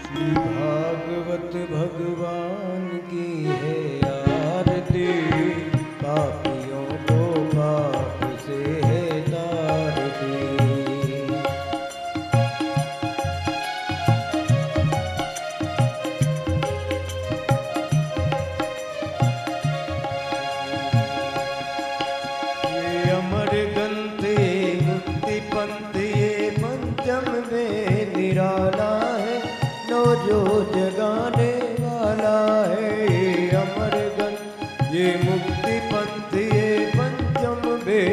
भागवत भगवान की है आरती, पापियों को पाप से है तारती। ये अमर ग्रंथ ये मुक्ति पंथ ये पंचम में निराला है, नो जो जगाने वाला है। ये अमर ग्रंथ ये मुक्ति पंथ ये पंचम में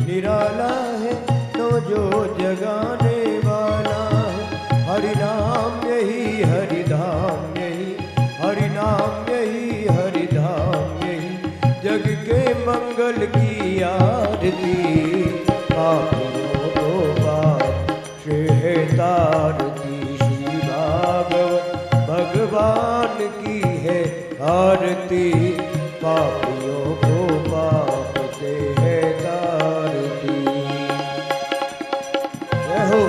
निराला है, नो जो जगाने वाला है। हरि नाम यही हरि धाम यही, हरि नाम यही हरि धाम यही, जग के मंगल की आरती, पापियों को पाप से है तारती। श्री भागवत भगवान की है आरती, पापियों को पाप से है तारती। जय हो।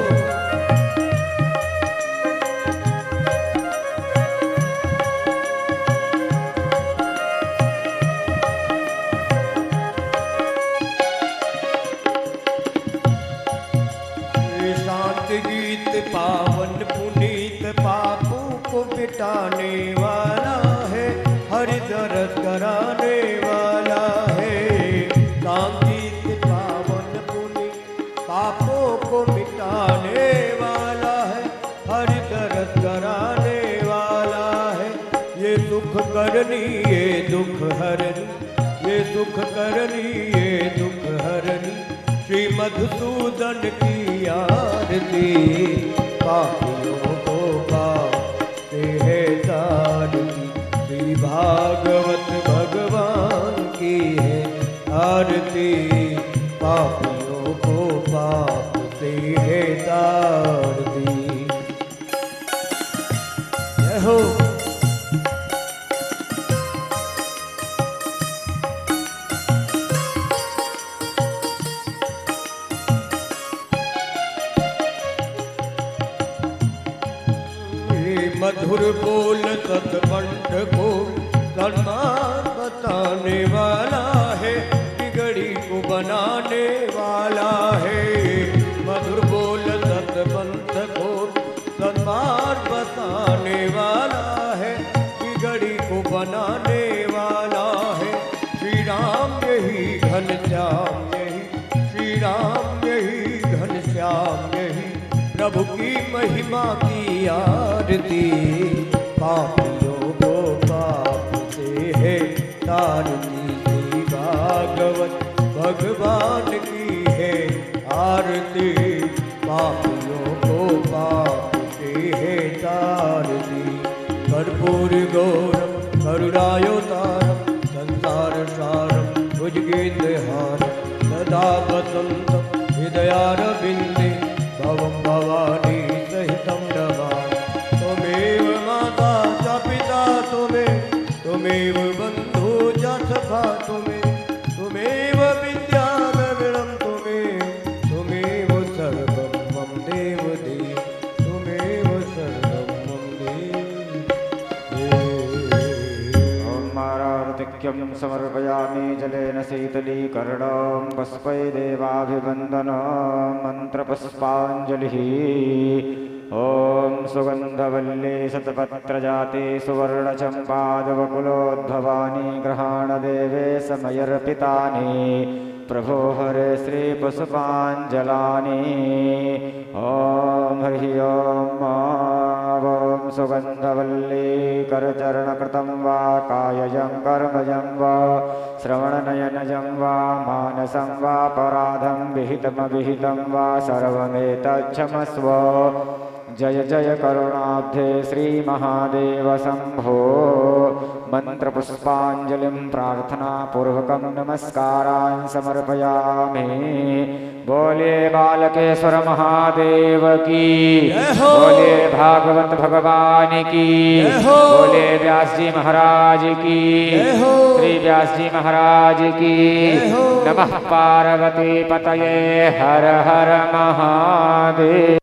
गीत पावन पुनीत पापों को मिटाने वाला है, हरि दरस कराने वाला है। संगीत पावन पुनीत पापों को मिटाने वाला है, हरि दरस कराने वाला है। ये सुख करनी ये दुख हरनी, ये सुख करनी ये दुख हरनी, श्री मधुसूदन की आरती, पापियों को पाप से है तारती। श्री भागवत भगवान की है आरती, पापियों को पाप से है तारती। जय हो। मधुर बोल सतकंठ को सन्मान बताने वाला है, बिगड़ी को बनाने वाला है। मधुर बोल सतकंठ को सन्मान बताने वाला है, बिगड़ी को बनाने वाला है। श्री राम यही घनश्याम यही, श्री राम यही घनश्याम यही, प्रभु की महिमा की आरती, पापियों को पाप से है तारती। श्री भागवत भगवान की है आरती, पापियों को पाप से है तारती। कर्पूर गौरम करुणावतारम संसार सारम भुजगेन्द्रहारम, सदा वसंतं हृदयारविन्दे भवं भवानी सहितं नमामि। त्वमेव माता च पिता त्वमेव बन्धु च सखा त्वमेव विद्या द्रविणं त्वमेव सर्वं मम देव देव, त्वमेव सर्वं मम देव देव। ॐ मारार्तिक्यं समर्पयामि जलेन शीतलीकरणं, पुष्पै देवाभिवन्दनं मन्त्रपुष्पाञ्जलिः। ॐ सुगन्धवल्ली शतपत्रजाते सुवर्णचम्पादवकुलोद्भवानि, गृहाणदेवे समयर्पितानि, प्रभो हरे श्रीपुष्पाञ्जलानि। ॐ हरिः ॐ सुगन्धवल्ली करचरणकृतं वा कायजं कर्मजं वा श्रवणनयनजं वा मानसं वा पराधं विहितमविहितं वा सर्वमेतच्छमस्व। जय जय करुणाब्धे श्रीमहादेव शम्भो। मंत्रपुष्पाञ्जलिं प्रार्थनापूर्वकं नमस्कारान् समर्पयामि। बोले बालकेश्वर महादेव की, बोले भागवत भगवान की, बोले व्यास जी महाराज की, श्री व्यास जी महाराज की। नमः पार्वती पतये, हर हर महादेव।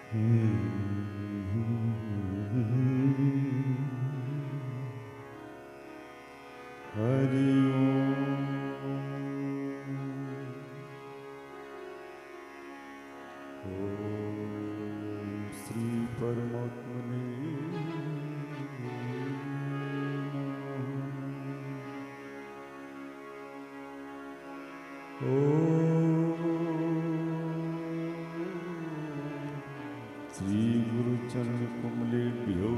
हरि ओम श्री परमात्मने श्री गुरु चरण कमलेभ्यो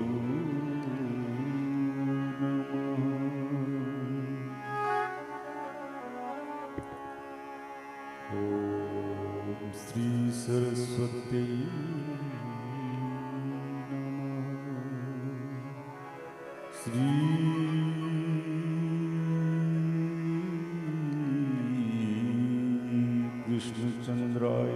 ओम श्री सरस्वती श्री कृष्णचंद्राय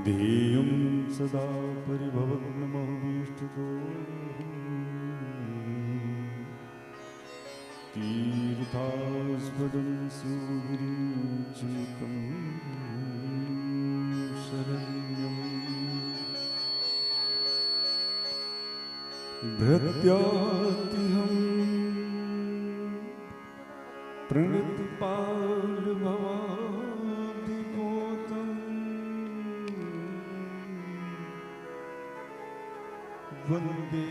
ध्येयं सदा परिभवग्नमभीष्टदो तीर्थास्पदं सुविरिञ्चितं शरण्यं भृत्यातिहं प्रणतपालभवादिपोतं वन्दे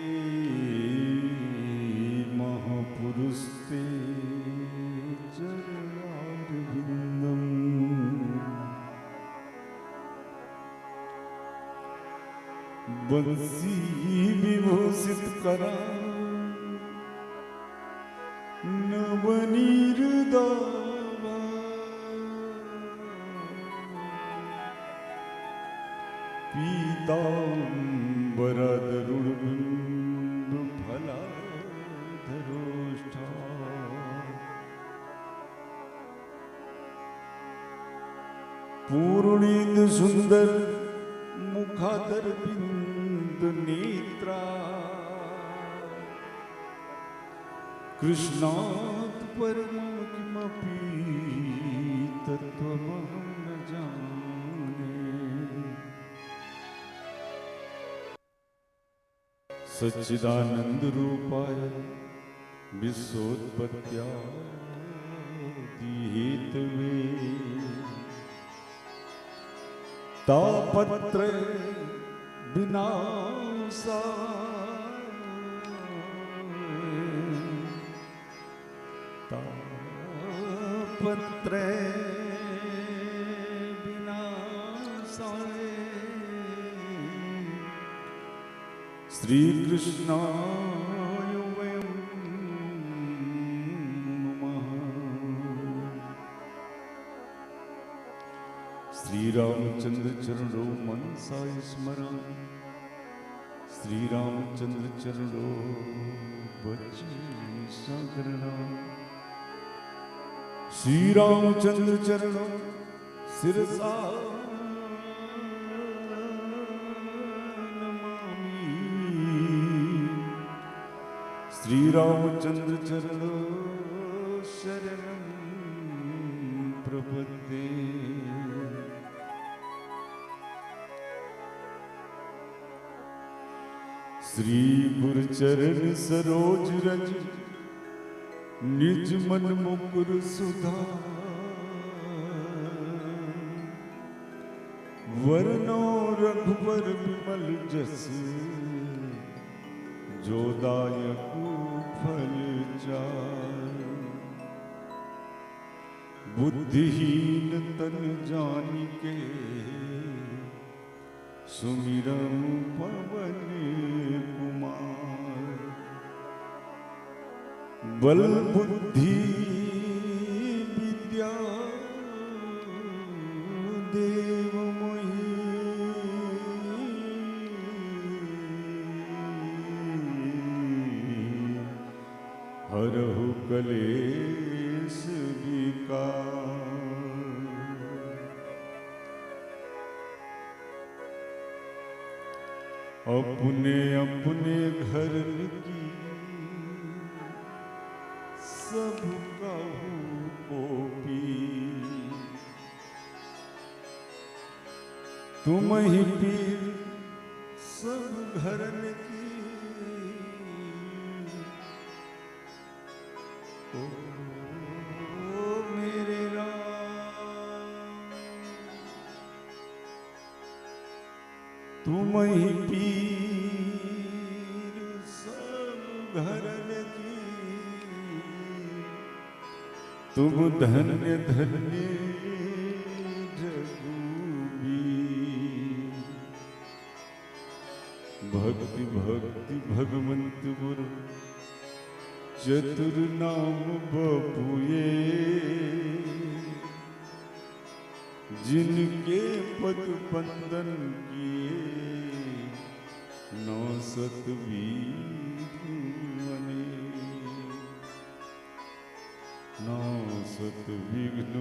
महापुरुषते चरणारविन्दम् बंसी विभूषित करा नवनीरदावा पीताम्बरदरुणबिंदु फलाधरोष्ठा पूर्णेन्दु सुंदर मुखादर बिंदु नेत्रा कृष्णात् परमं किमपि तत्त्वमहं न जाने सच्चिदानंद रूपाय विश्वोत्पत्त्यादि हेतवे तापत्रय विनाशाय तापत्रय विनाशाय श्री कृष्णाय वयं नमः। श्री रामचंद्र चरणों मनसाय स्मरामि श्री रामचंद्र चरणों बची सागरणामि श्री रामचंद्र चरणों सिरसा नमामि श्री रामचंद्र चरणों शरणं प्रपद्ये श्री गुरुचरण सरोज रज निज मन मुकुर सुधा वरनो रघुवर विमल जस जो दायक फल चार बुद्धिहीन तन जानिके सुमिरम पवन कुमार बल बुद्धि विद्या देव मोहि हरहु कलेश विकार अपने अपने घर की सब कहूँ तुम ही पीर सब घरन की। ओ मेरे राम तुम ही पीर सब घरन की। तुम धन्य धन्य रघुबीर। भक्ति भक्ति भगवंत गुरु चतुर नाम बपुए। जिनके पद बंदन किए नौ सत विघ्न। नौ सत विघ्न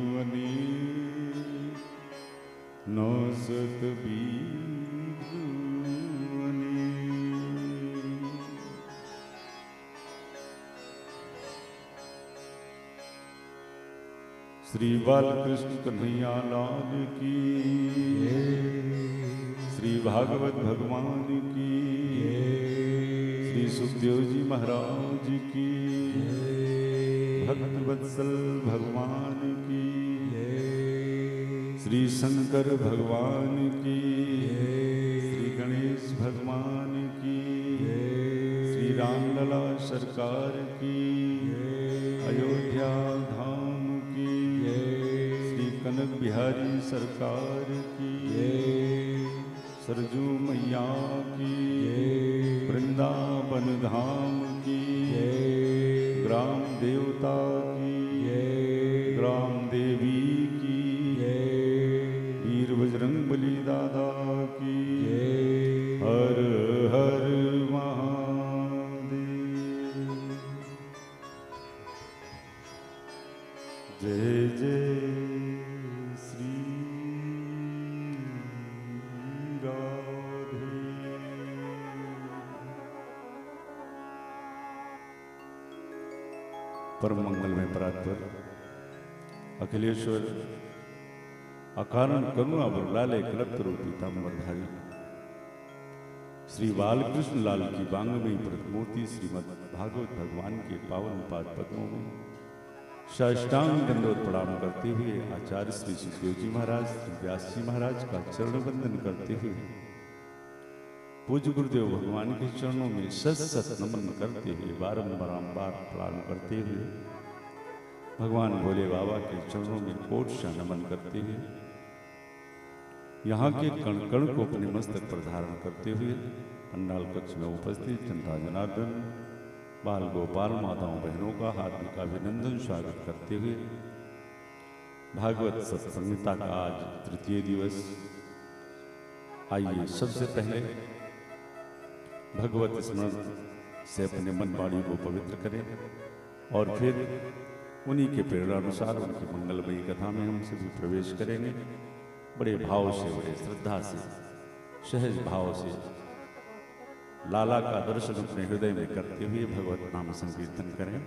नौ सत विघ्न। श्री बालकृष्ण कन्हैया लाल की। श्री भागवत भगवान की। श्री सुखदेव जी महाराज की। भक्त वत्सल भगवान की। श्री शंकर भगवान की। श्री गणेश भगवान की। श्री रामलला सरकार की। अयोध्या धाम की। श्री कनक बिहारी सरकार की। सरजू मैया की। वृंदावन धाम की। ग्राम देवता की। ग्राम देवी की। वीर बजरंगबली दादा की। हर हर महादेव। जय जय श्री राधे। परम मंगल में परात्पर अखिलेश्वर अकारण करुणा वरलाले कलत्र पीताम्बरधारी श्री बालकृष्ण लाल की बांगमयी प्रतिमूर्ति श्रीमद् भागवत भगवान के पावन पाद पद्मों में साष्टांग दंडवत प्रणाम करते हुए आचार्य श्री सुखदेव जी महाराज, श्री व्यास जी महाराज का चरण वंदन करते हुए पूज्य गुरुदेव भगवान के चरणों में सत सत नमन करते हुए बारंबार प्रणाम करते हुए भगवान भोले बाबा के चरणों में कोट सा नमन करते हुए यहाँ के कण कण को अपने मस्तक पर धारण करते हुए पंडाल कक्ष में उपस्थित जनता जनार्दन बाल गोपाल माताओं बहनों का हार्दिक अभिनंदन स्वागत करते हुए भागवत सत्संगिता का आज तृतीय दिवस। आइए सबसे पहले भगवत स्मरण से अपने मन वाणी को पवित्र करें और फिर उन्हीं के प्रेरणा अनुसार उनकी मंगलमयी कथा में हम सभी प्रवेश करेंगे। बड़े भाव से, बड़े श्रद्धा से, सहज भाव से लाला का दर्शन अपने हृदय में करते हुए भगवत नाम संकीर्तन करें।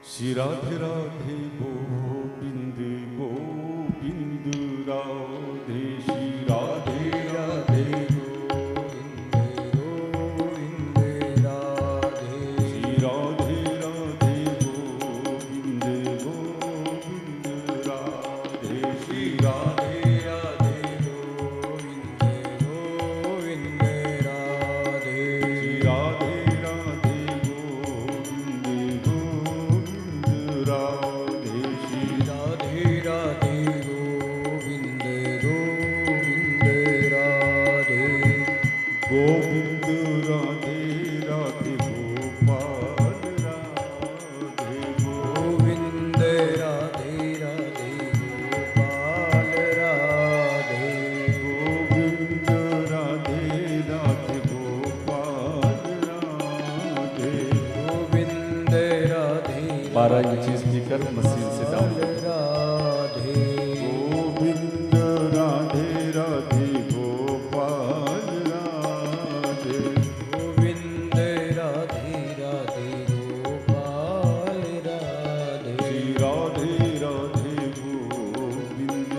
श्री राधे राधे गोविंद गोविंद राधे। श्री राधे राधे गोविंद गोविंद राधे। श्री राधे राधे गोविंद गोविंद राधे। श्री राधे राधे गोविंद गोविंद राधे। श्री राधे राधे गोविंद गोविंद राधे। श्री राधे राधे गोविंद गोविंद राधे। गोविंद राधे राधे गोपाल राधे। गोविंद राधे राधे गोपाल राधे। गोविंद राधे राधे गोपाल राधे। गोविंद राधे 12 इंची स्पीकर मशीन से डाउन राधे। गोविंद राधे राधे गोपाल राधे। गोविंद राधे राधे गोपाल राधे। श्री राधे राधे गोविंद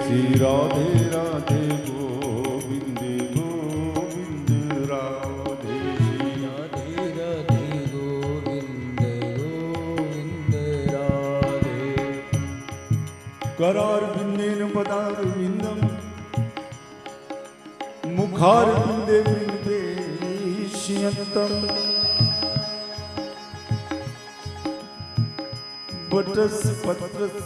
श्री राधे राधे गोविंद गोविंद राधे श्री राधे राधे गोविंद गोविंद राधे करार बिंदेन पदार बिंदम मुखार बिंदे बिंदेशियंतम बटस पत्रस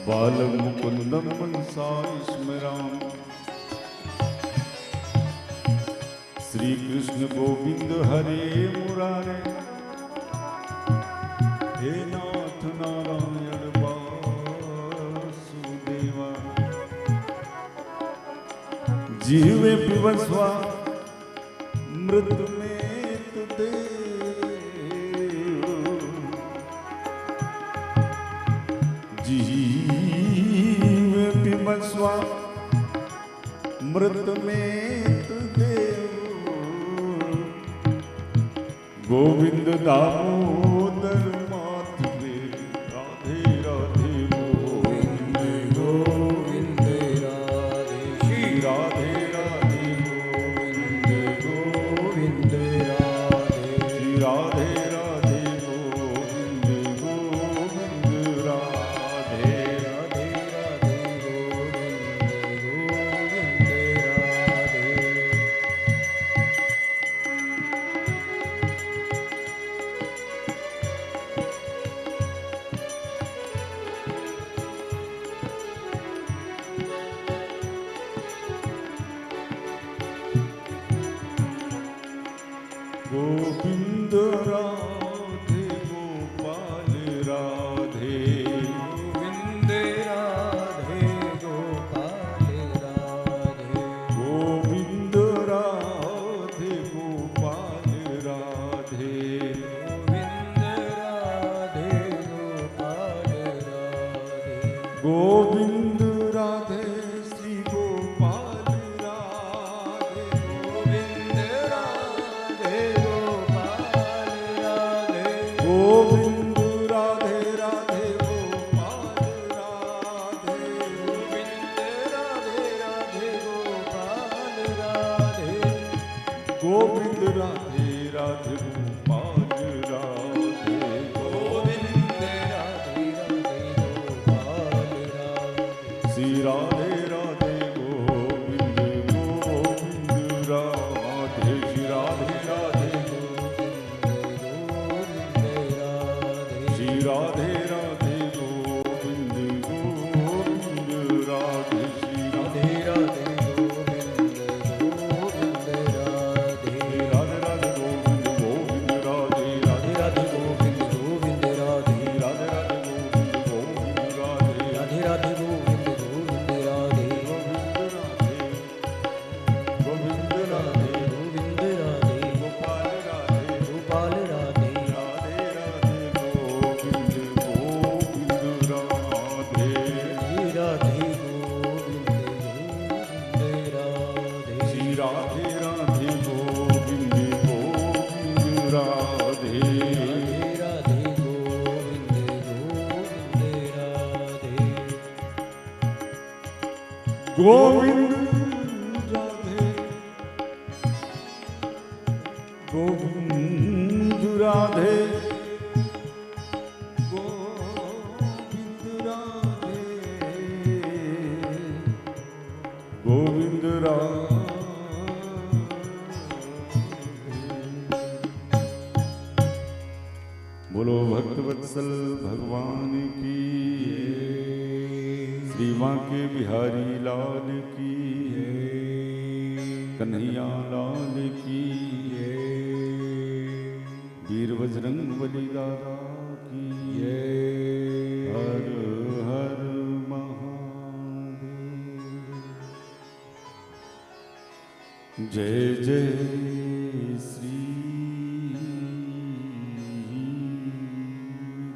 बाल मुकुंदम मनसा स्मराम श्री कृष्ण गोविंद हरे मुरारे हे नाथ नारायण वासुदेवा जीवे पिबस्वा मृत में तुदे जीवे पिबस्वा मृत में तुदे गोविंद दामोदर माधवे राधे राधे गोविंद गोविंद राधे श्री राधे राधे गोविंद गोविंद राधे श्री राधे राधे गोविंद गोविंद राधे राधे राधे गोविंद गोविंद राधे गोविंद राधे गोपाल राधे गोविंद राधे गोपाल राधे गोविंद राधे गोपाल राधे गोविंद राधे गोपाल राधे गोविंद राधे श्री गोपाल राधे गोविंद राधे गोपाल राधे गोविंद राधे राधे गोपाल राधे गोविंद राधे राधे गोपाल राधे गोविंद राधे राधे गोपाल राधे गोविंद राधे राधे गोपाल राधे श्री राधे राधे गोविंद गोविंद राधे श्री राधे राधे श्री राधे राधे गोविंद गोविंद राधे श्री राधे राधे गोविंद गोविंद राधे राधे राधे गोविंद गोविंद राधे राधे राधे गोविंद गोविंद राधे राधे राधे गोविंद गोविंद राधे राधे राधे गोविंद गोविंद राधे गोविंद राधे गोविंद राधे गोपाल राधे गोपाल राधे राधे राधे गोविंद गोविंद राधे राधे गोविंद गोविंद राधे श्री राधे राधे गोविंद गोविंद राधे राधे गोविंद गोविंद राधे गोविंद राधे गोविंद राधे गोविंद राधे गोविंद राधे बोलो भक्तवत्सल भगवान की श्री बांके बिहारी लाल की कन्हैया लाल की वीर बजरंग बली दादा की हर हर महादेव जय जय श्री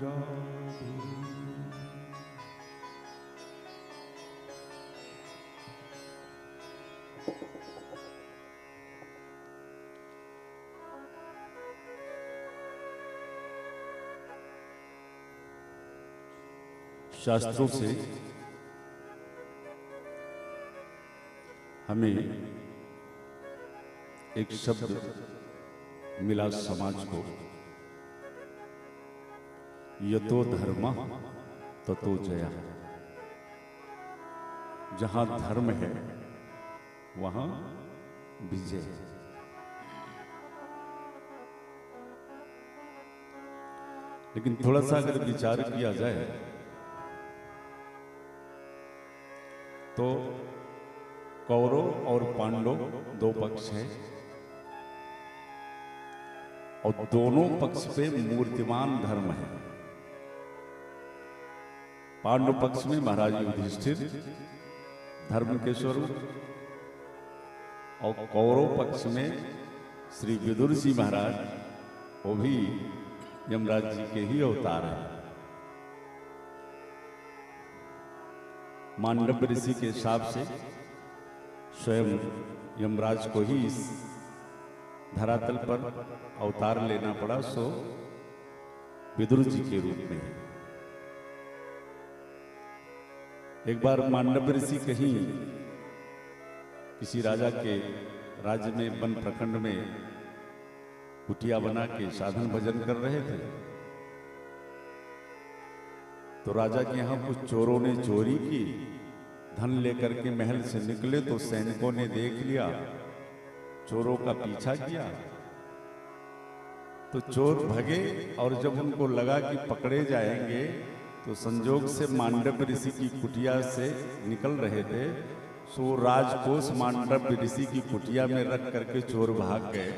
राधे। शास्त्रों से हमें एक शब्द मिला समाज को, यतो धर्म ततो जया। जहां धर्म है वहां विजय है। लेकिन थोड़ा सा अगर विचार किया जाए तो कौरव और पांडव दो पक्ष हैं और दोनों पक्ष पे मूर्तिमान धर्म है। पांडव पक्ष में महाराज युधिष्ठिर धर्म के स्वरूप और कौरव पक्ष में श्री विदुर जी महाराज, वो भी यमराज जी के ही अवतार हैं। मांडव्य ऋषि के हिसाब से स्वयं यमराज को ही इस धरातल पर अवतार लेना पड़ा, सो विदुर जी के रूप में। एक बार मांडव्य ऋषि कहीं किसी राजा के राज्य में वन प्रखंड में कुटिया बना के साधन भजन कर रहे थे, तो राजा के यहां कुछ चोरों ने चोरी की। धन लेकर के महल से निकले तो सैनिकों ने देख लिया, चोरों का पीछा किया, तो चोर भगे। और जब उनको लगा कि पकड़े जाएंगे तो संजोग से मांडव्य ऋषि की कुटिया से निकल रहे थे, सो राजकोष मांडव्य ऋषि की कुटिया में रख करके चोर भाग गए।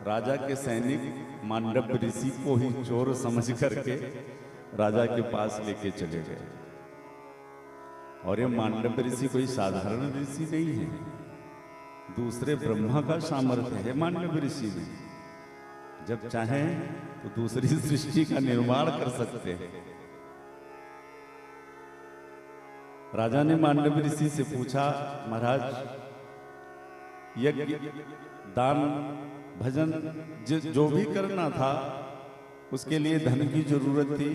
राजा के सैनिक मांडव्य ऋषि को ही चोर समझ करके राजा के पास लेके चले गए। और ये मांडव्य ऋषि कोई साधारण ऋषि नहीं है, दूसरे ब्रह्मा का सामर्थ्य है मांडव्य ऋषि में। जब चाहें तो दूसरी सृष्टि का निर्माण कर सकते हैं। राजा ने मांडव्य ऋषि से पूछा, महाराज यज्ञ दान भजन जो भी करना था उसके लिए धन की जरूरत थी,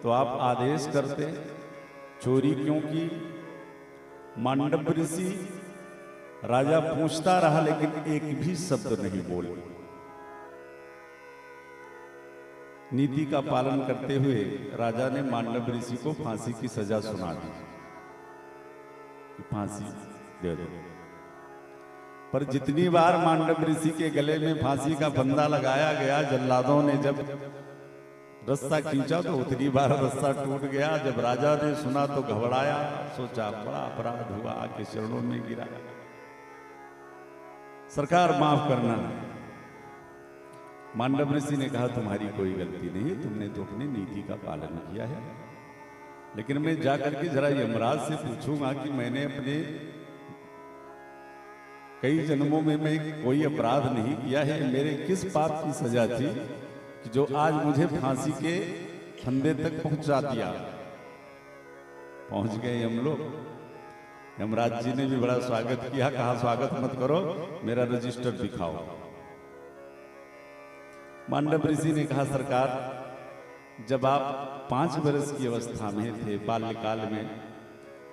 तो आप आदेश करते, चोरी क्यों की? मांडव्य ऋषि राजा पूछता रहा लेकिन एक भी शब्द नहीं बोले। नीति का पालन करते हुए राजा ने मांडव्य ऋषि को फांसी की सजा सुना दी, फांसी दे दो। पर जितनी बार मांडव्य ऋषि के गले में फांसी का फंदा लगाया गया, जल्लादों ने जब रस्सा खींचा तो उतनी बार रस्सा टूट गया। जब राजा ने सुना तो घबराया, सोचा बड़ा अपराध हुआ, आके चरणों में गिरा, सरकार माफ करना। मांडव्य ऋषि ने कहा, तुम्हारी कोई गलती नहीं है, तुमने तो अपनी नीति का पालन किया है। लेकिन मैं जाकर के जरा यमराज से पूछूंगा कि मैंने अपने कई जन्मों में मैं कोई अपराध नहीं किया है, मेरे किस पाप की सजा थी कि जो आज मुझे फांसी के फंदे तक पहुंचा दिया। पहुंच गए हम लोग। यमराज जी ने भी बड़ा स्वागत किया, कहा स्वागत मत करो, मेरा रजिस्टर दिखाओ। मांडव्य ऋषि ने कहा, सरकार जब आप 5 वर्ष की अवस्था में थे, बाल्यकाल में,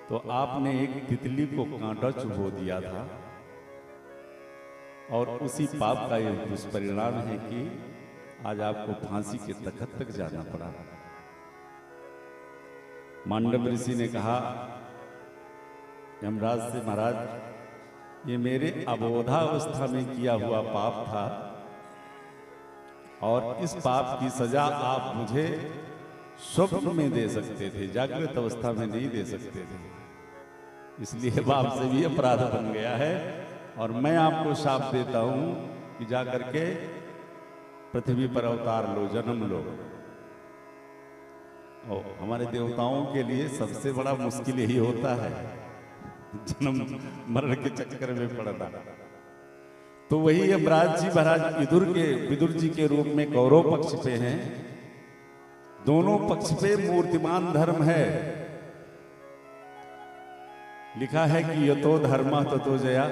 तो आपने एक तितली को कांटा चुभो दिया था और उसी पाप का ये दुष्परिणाम है कि आज आपको फांसी के तख्त तक जाना पड़ा। मांडव्य ऋषि ने कहा यमराज से, महाराज ये मेरे अबोधावस्था में किया हुआ पाप था और इस पाप की सजा आप मुझे स्वप्न में दे सकते थे, जागृत अवस्था में नहीं दे सकते थे, इसलिए बाप से भी अपराध बन गया है। और मैं आपको शाप देता हूं कि जाकर के पृथ्वी पर अवतार लो, जन्म लो। और हमारे देवताओं के लिए सबसे बड़ा मुश्किल यही होता है, जन्म मरण के चक्कर में पड़ना। तो वही यमराज जी महाराज विदुर जी के रूप में कौरव पक्ष पे हैं। दोनों पक्ष पे मूर्तिमान धर्म है। लिखा है कि यतो धर्म ततो जया,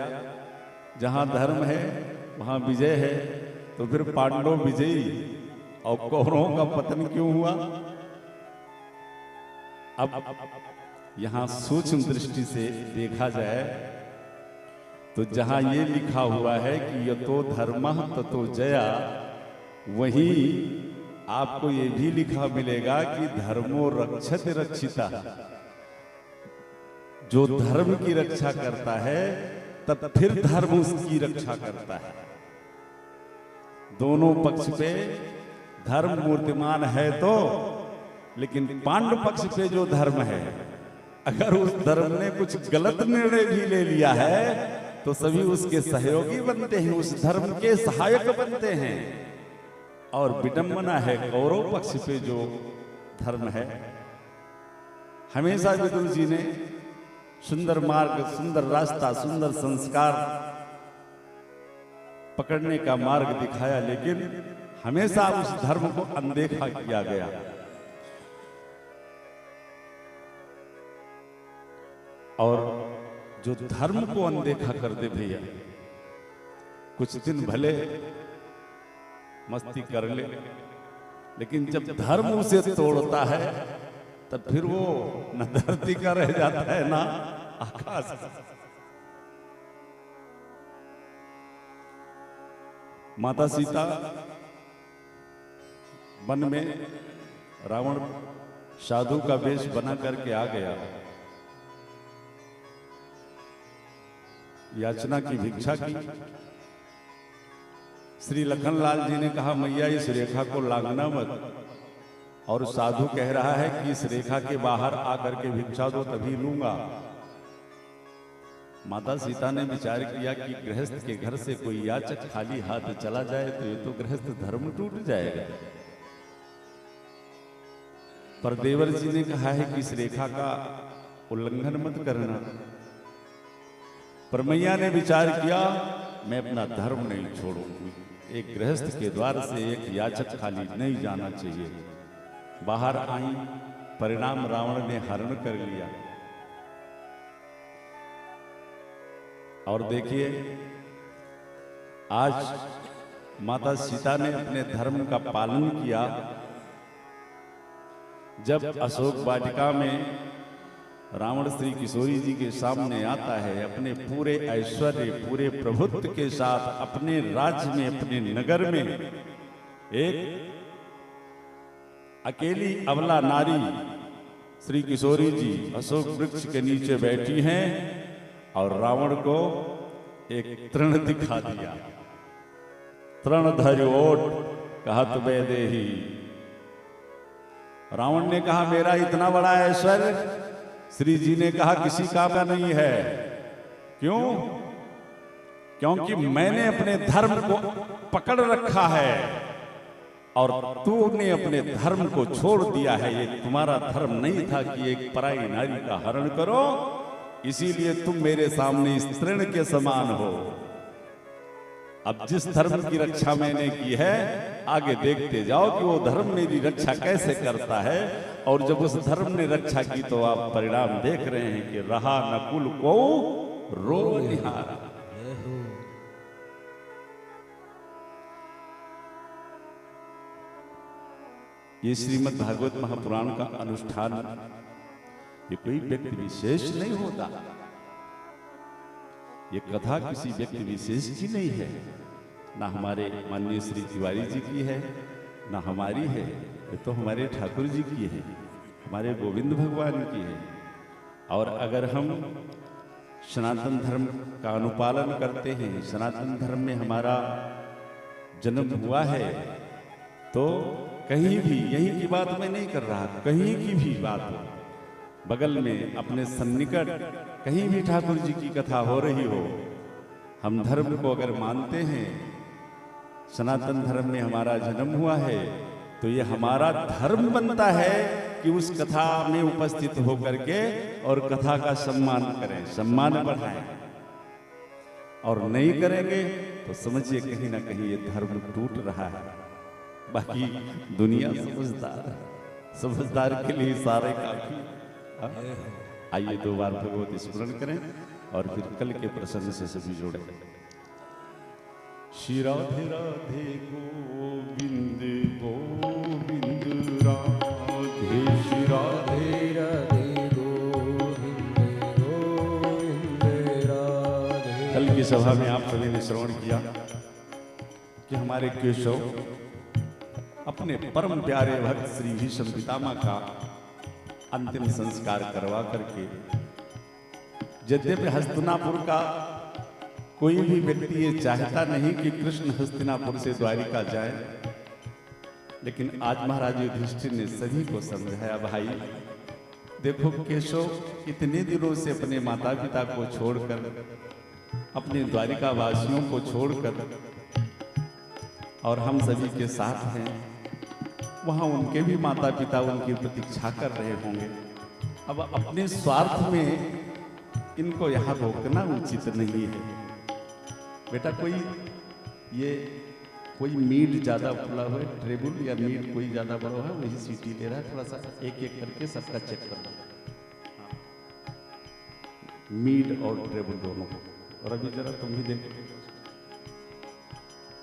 जहां धर्म है वहां विजय है। तो फिर पांडव विजयी और कौरवों का पतन क्यों हुआ? अब यहाँ सूक्ष्म दृष्टि से देखा जाए तो जहाँ ये लिखा हुआ है कि यतो धर्मः ततो जया, वहीं आपको ये भी लिखा मिलेगा कि धर्मो रक्षते रक्षिता। जो धर्म की रक्षा करता है तब फिर धर्म उसकी रक्षा करता है। दोनों पक्ष पे धर्म मूर्तिमान है तो, लेकिन पांडव पक्ष पे जो धर्म है, अगर उस धर्म ने कुछ गलत निर्णय भी ले लिया है तो सभी उसके सहयोगी बनते हैं, उस धर्म के सहायक बनते हैं। और विडंबना है कौरव पक्ष पे जो धर्म है। हमेशा विदुर जी ने सुंदर मार्ग, सुंदर रास्ता, सुंदर संस्कार पकड़ने का मार्ग दिखाया, लेकिन हमेशा उस धर्म को अनदेखा किया गया। और जो धर्म को अनदेखा कर दे भैया, कुछ दिन भले मस्ती कर ले, लेकिन जब धर्म उसे तोड़ता है तब फिर वो न धरती का रह जाता है ना आकाश का। माता सीता वन में रावण साधु का वेश बना करके आ गया, याचना की, भिक्षा की। श्री लखनलाल जी ने कहा मैया इस रेखा को लांघना मत, और साधु कह रहा है कि इस रेखा के बाहर आकर के भिक्षा दो तभी लूंगा। माता सीता ने विचार किया कि गृहस्थ के घर से कोई याचक खाली हाथ चला जाए तो ये तो गृहस्थ धर्म टूट जाएगा। पर देवर जी ने कहा है कि इस रेखा का उल्लंघन मत करना। पर मैया ने विचार किया मैं अपना धर्म नहीं छोड़ूंगी, एक गृहस्थ के द्वार से एक याचक खाली नहीं जाना चाहिए। बाहर आई, परिणाम रावण ने हरण कर लिया। और देखिए आज माता सीता ने अपने धर्म का पालन किया। जब अशोक वाटिका में रावण श्री किशोरी जी के सामने आता है, अपने पूरे ऐश्वर्य, पूरे प्रभुत्व के साथ अपने राज्य में, अपने नगर में एक अकेली अबला नारी श्री किशोरी जी अशोक वृक्ष के नीचे बैठी हैं और रावण को एक तृण दिखा दिया। तृण धर्यो ओट कहत वैदेही। रावण ने कहा मेरा इतना बड़ा ऐश्वर्य, श्री जी ने कहा किसी काम का नहीं है। क्यों? क्योंकि मैंने अपने धर्म को पकड़ रखा है और तूने अपने धर्म को छोड़ दिया है। ये तुम्हारा धर्म नहीं था कि एक पराई नारी का हरण करो, इसीलिए तुम मेरे सामने इस तृण के समान हो। अब जिस धर्म की रक्षा मैंने की है, आगे देखते जाओ कि वो धर्म मेरी रक्षा कैसे करता है। और जब उस धर्म ने रक्षा की तो आप परिणाम देख रहे हैं कि रहा नकुल को रो निहारा। ये श्रीमद् भागवत महापुराण का अनुष्ठान ये कोई व्यक्ति विशेष नहीं होता, ये कथा किसी व्यक्ति विशेष की नहीं है, ना हमारे माननीय श्री तिवारी जी की है, ना हमारी है, ये तो हमारे ठाकुर जी की है, हमारे गोविंद भगवान की है। और अगर हम सनातन धर्म का अनुपालन करते हैं, सनातन धर्म में हमारा जन्म हुआ है, तो कहीं भी, यहीं की बात मैं नहीं कर रहा, कहीं की भी बात हो, बगल में अपने सन्निकट कहीं भी ठाकुर जी की कथा हो रही हो, हम धर्म को अगर मानते हैं, सनातन धर्म में हमारा जन्म हुआ है, तो ये हमारा धर्म बनता है कि उस कथा में उपस्थित होकर के और कथा का सम्मान करें, सम्मान बढ़ाएं। और नहीं करेंगे तो समझिए कहीं ना कहीं ये धर्म टूट रहा है। बाकी दुनिया समझदार है, समझदार के लिए सारे काफी। आइए 2 बार भगवत स्मरण करें और फिर कल के प्रसंग से सभी जोड़े। श्री राधे राधे गोविंद गोविंद राधे, श्री राधे राधे सभा में आप सभी ने श्रवण किया कि हमारे केशव अपने परम प्यारे भक्त श्री भीष्म पितामह का अंतिम संस्कार करवा करके, यद्यपि हस्तिनापुर का कोई भी व्यक्ति ये चाहता नहीं कि कृष्ण हस्तिनापुर से द्वारिका जाए, लेकिन आज महाराज युधिष्ठिर ने सभी को समझाया, भाई देखो केशव इतने दिनों से अपने माता पिता को छोड़कर, अपने द्वारिका वासियों को छोड़कर और हम सभी के साथ हैं, वहां उनके भी माता पिता उनकी प्रतीक्षा कर रहे होंगे। अब अपने स्वार्थ में इनको यहाँ रोकना उचित नहीं है। बेटा कोई मीट ज्यादा फुला हुआ है, ट्रेबुल या मीट कोई ज्यादा बड़ा है, वही सीटी ले रहा है, थोड़ा सा एक एक करके सबका चेक कर लो, मीट और ट्रेबुल दोनों। और अभी जरा तुम भी देखो,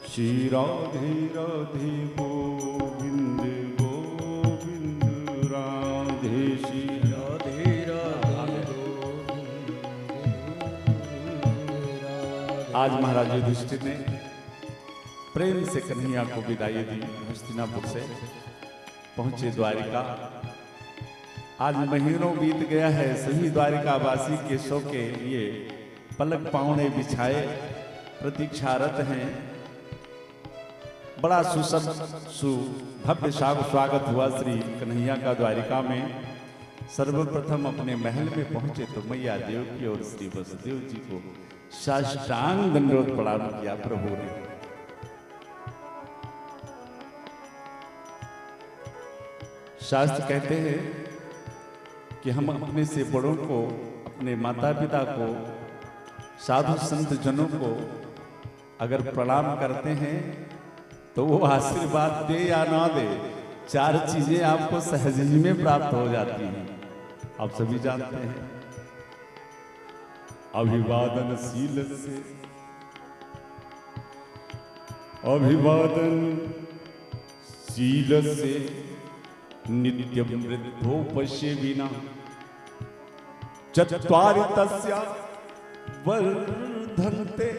श्री राधे राधे गोविंद गोविंद राधे श्री राधे राधे आज महाराज युधिष्ठिर ने प्रेम से कन्हैया को विदाई दी। हस्तिनापुर से पहुंचे द्वारिका। आज महीनों बीत गया है, सभी द्वारिकावासी केशव के लिए पलक पावने बिछाए प्रतीक्षारत हैं। बड़ा सुभव्य स्वागत हुआ श्री कन्हैया का द्वारिका में। सर्वप्रथम अपने महल में पहुंचे तो मैया देव की और श्री वसुदेव जी को साष्टांग दंडवत प्रणाम किया प्रभु ने। शास्त्र कहते हैं कि हम अपने से बड़ों को, अपने माता पिता को, साधु संत जनों को अगर प्रणाम करते हैं तो वो आशीर्वाद दे या ना दे, चार चीजें आपको सहज ही में प्राप्त हो जाती हैं। आप सभी जानते हैं, अभिवादन शील से, अभिवादन शील से नित्यम वृद्धोपश्य विना चत्वारि तस्य वर्धन्ते।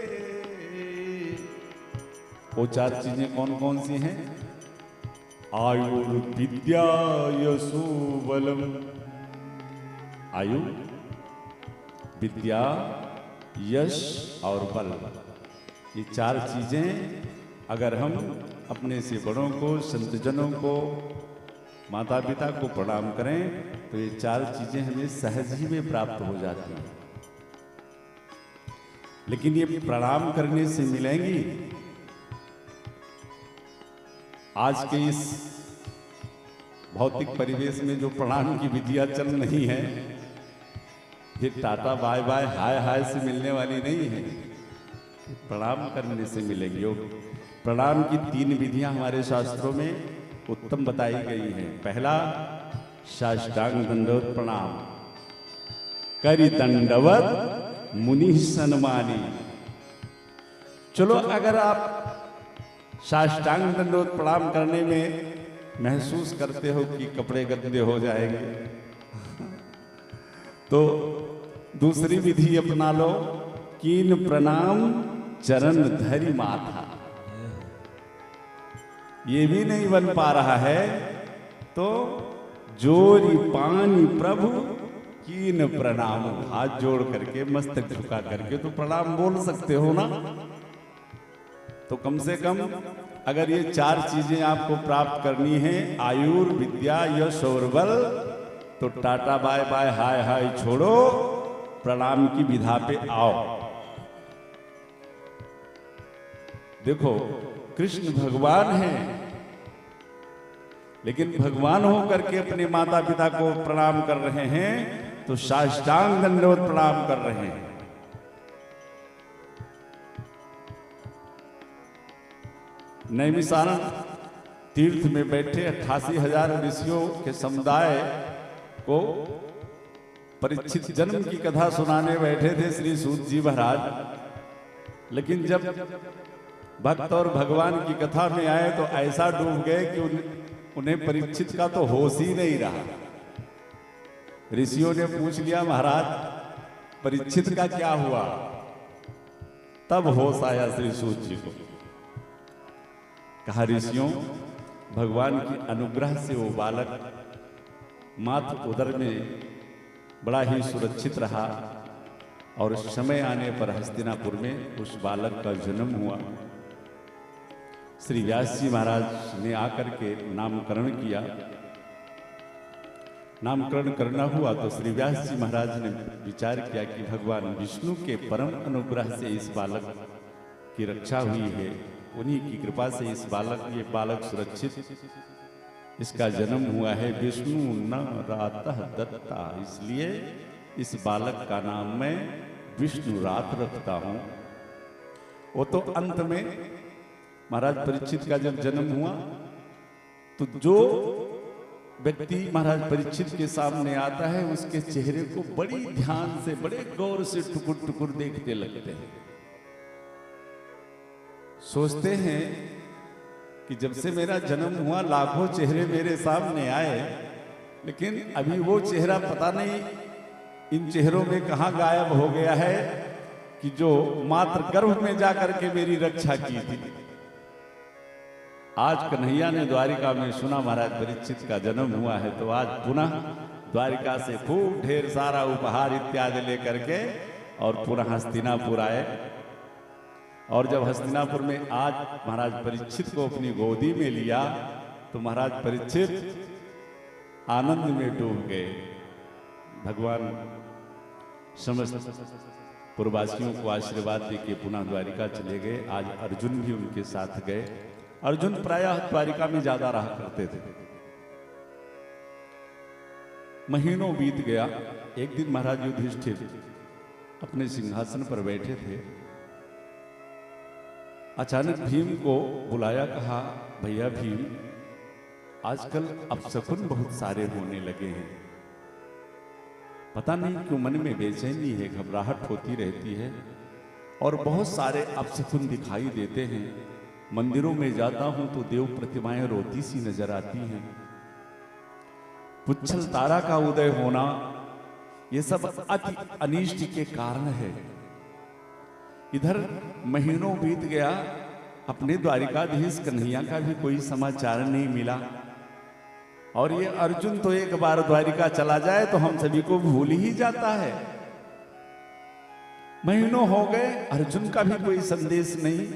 वो चार चीजें कौन कौन सी हैं? आयुर्विद्या यशो बलम। आयु, विद्या, यश और बल, ये चार चीजें अगर हम अपने से बड़ों को, संतजनों को, माता पिता को प्रणाम करें तो ये चार चीजें हमें सहज ही में प्राप्त हो जाती हैं। लेकिन ये प्रणाम करने से मिलेंगी? आज के इस भौतिक परिवेश में जो प्रणाम की विधियां चल रही हैं, ये टाटा बाय बाय हाय हाय से मिलने वाली नहीं है, प्रणाम करने से मिलेगी। प्रणाम की तीन विधियां हमारे शास्त्रों में उत्तम बताई गई हैं। पहला, साष्टांग दंडवत प्रणाम, करि दंडवत मुनि सन्मानी। चलो, अगर आप साष्टांग दंडवत प्रणाम करने में महसूस करते हो कि कपड़े गंदे हो जाएंगे तो दूसरी विधि अपना लो, कीन प्रणाम चरण धरि माथा। ये भी नहीं बन पा रहा है तो जोरी पानी प्रभु कीन प्रणाम, हाथ जोड़ करके मस्तक झुका करके तो प्रणाम बोल सकते हो ना। तो कम से कम अगर ये चार चीजें आपको प्राप्त करनी है, आयुर, विद्या, यश और बल, तो टाटा बाय बाय हाय हाय छोड़ो, प्रणाम की विधा पे आओ। देखो, कृष्ण भगवान हैं, लेकिन भगवान होकर के अपने माता पिता को प्रणाम कर रहे हैं तो साष्टांग दंडवत प्रणाम कर रहे हैं। नैमिषारण्य तीर्थ में बैठे 88,000 ऋषियों के समुदाय को परीक्षित जन्म की कथा सुनाने बैठे थे श्री सूत जी महाराज। लेकिन जब भक्त और भगवान की कथा में आए तो ऐसा डूब गए कि उन्हें परीक्षित का तो होश ही नहीं रहा। ऋषियों ने पूछ लिया, महाराज परीक्षित का क्या हुआ? तब होश आया श्री सूत जी को। कहा ऋषियों, भगवान की अनुग्रह से वो बालक मात्र उदर में बड़ा ही सुरक्षित रहा और समय आने पर हस्तिनापुर में उस बालक का जन्म हुआ। श्री व्यास जी महाराज ने आकर के नामकरण किया। नामकरण करना हुआ तो श्री व्यास जी महाराज ने विचार किया कि भगवान विष्णु के परम अनुग्रह से इस बालक की रक्षा हुई है, उन्हीं की कृपा से ये बालक सुरक्षित, इसका जन्म हुआ है। विष्णु न रातः दत्ता, इसलिए इस बालक का नाम मैं विष्णु रात रखता हूं। वो तो अंत में महाराज परीक्षित का जब जन्म हुआ तो जो व्यक्ति महाराज परीक्षित के सामने आता है उसके चेहरे को बड़ी ध्यान से, बड़े गौर से टुकुर टुकुर देखते लगते हैं। सोचते हैं कि जब से मेरा जन्म हुआ लाखों चेहरे मेरे सामने आए, लेकिन अभी वो चेहरा पता नहीं इन चेहरों में कहां गायब हो गया है कि जो मात्र गर्भ में जाकर के मेरी रक्षा की थी। आज कन्हैया ने द्वारिका में सुना महाराज परीक्षित का जन्म हुआ है, तो आज पुनः द्वारिका से खूब ढेर सारा उपहार इत्यादि लेकर के और पुनः हस्तिनापुर आए। और जब हस्तिनापुर में आज महाराज परीक्षित को अपनी गोदी में लिया तो महाराज परीक्षित आनंद में डूब गए। भगवान समस्त पूर्ववासियों को आशीर्वाद देके पुनः द्वारिका चले गए। आज अर्जुन भी उनके साथ गए। अर्जुन प्रायः द्वारिका में ज्यादा रहा करते थे। महीनों बीत गया। एक दिन महाराज युधिष्ठिर अपने सिंहासन पर बैठे थे। अचानक भीम को बुलाया, कहा भैया भीम, आजकल अपशकुन बहुत सारे होने लगे हैं। पता नहीं क्यों मन में बेचैनी है, घबराहट होती रहती है और बहुत सारे अपशकुन दिखाई देते हैं। मंदिरों में जाता हूं तो देव प्रतिमाएं रोती सी नजर आती हैं। पुच्छल तारा का उदय होना, ये सब अति अनिष्ट के कारण है। इधर महीनों बीत गया, अपने द्वारिकाधीश कन्हैया का भी कोई समाचार नहीं मिला। और ये अर्जुन तो एक बार द्वारिका चला जाए तो हम सभी को भूल ही जाता है। महीनों हो गए, अर्जुन का भी कोई संदेश नहीं।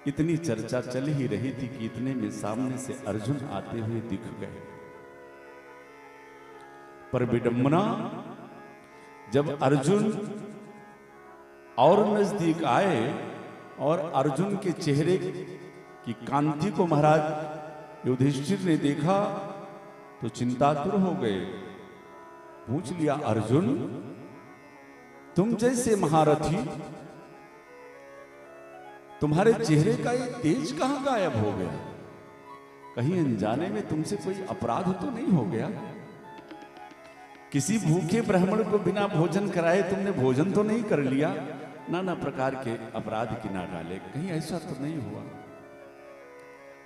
इतनी चर्चा चल ही रही थी कि इतने में सामने से अर्जुन आते हुए दिख गए। पर विडंबना, जब अर्जुन और नजदीक आए और अर्जुन के चेहरे की कांति को महाराज युधिष्ठिर ने देखा तो चिंतातुर हो गए। पूछ लिया, अर्जुन तुम जैसे महारथी, तुम्हारे चेहरे का ये तेज कहां गायब हो गया? कहीं अनजाने में तुमसे कोई अपराध तो नहीं हो गया? किसी भूखे ब्राह्मण को बिना भोजन कराए तुमने भोजन तो नहीं कर लिया? नाना प्रकार के अपराध की ना डाले, कहीं ऐसा तो नहीं हुआ?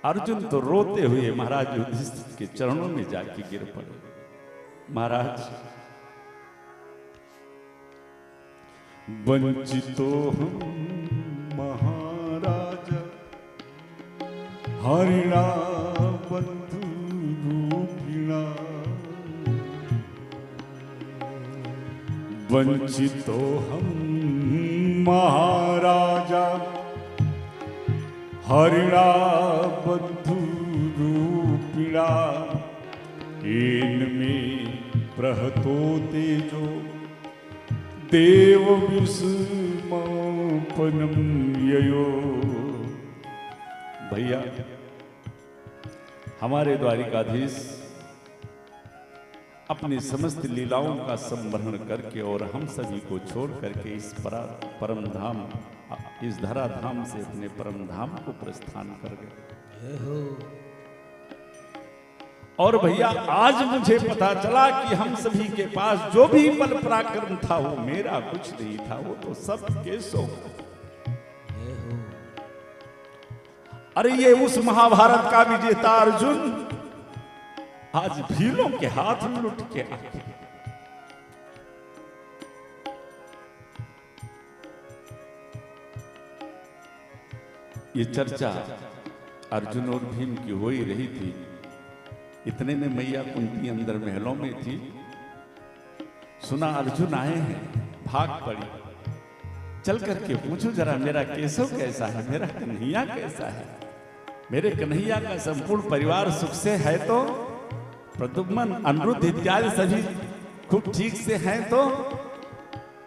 अर्जुन तो रोते हुए महाराज युधिष्ठिर के चरणों में जाके गिर पड़े। महाराज, वंचितो हम महाराजा हरिणा बंधु रूपिणा, वंचितो हम महाराजा हरिणा बंधु रूपिणा, इनमें प्रहतो तेजो देव विस्मपनम ययो। भैया, हमारे द्वारिकाधीश अपनी समस्त लीलाओं का संवरण करके और हम सभी को छोड़ करके इस परम धाम, इस धरा धाम से अपने परम धाम को प्रस्थान कर गए। और भैया, आज मुझे पता चला कि हम सभी के पास जो भी बल पराक्रम था वो मेरा कुछ नहीं था, वो तो सब केशव। अरे ये उस महाभारत का विजेता अर्जुन आज भीलों के हाथ में लुट के आ गया। ये चर्चा अर्जुन और भीम की हो ही रही थी। इतने में मैया कुंती अंदर महलों में थी। सुना अर्जुन आए हैं, भाग पड़ी। चल करके पूछो जरा, मेरा केशव कैसा है, मेरा कन्हैया कैसा है, मेरे कन्हैया का संपूर्ण परिवार सुख से है तो, प्रद्युम्न अनिरुद्ध इत्यादि सभी खूब ठीक से हैं तो,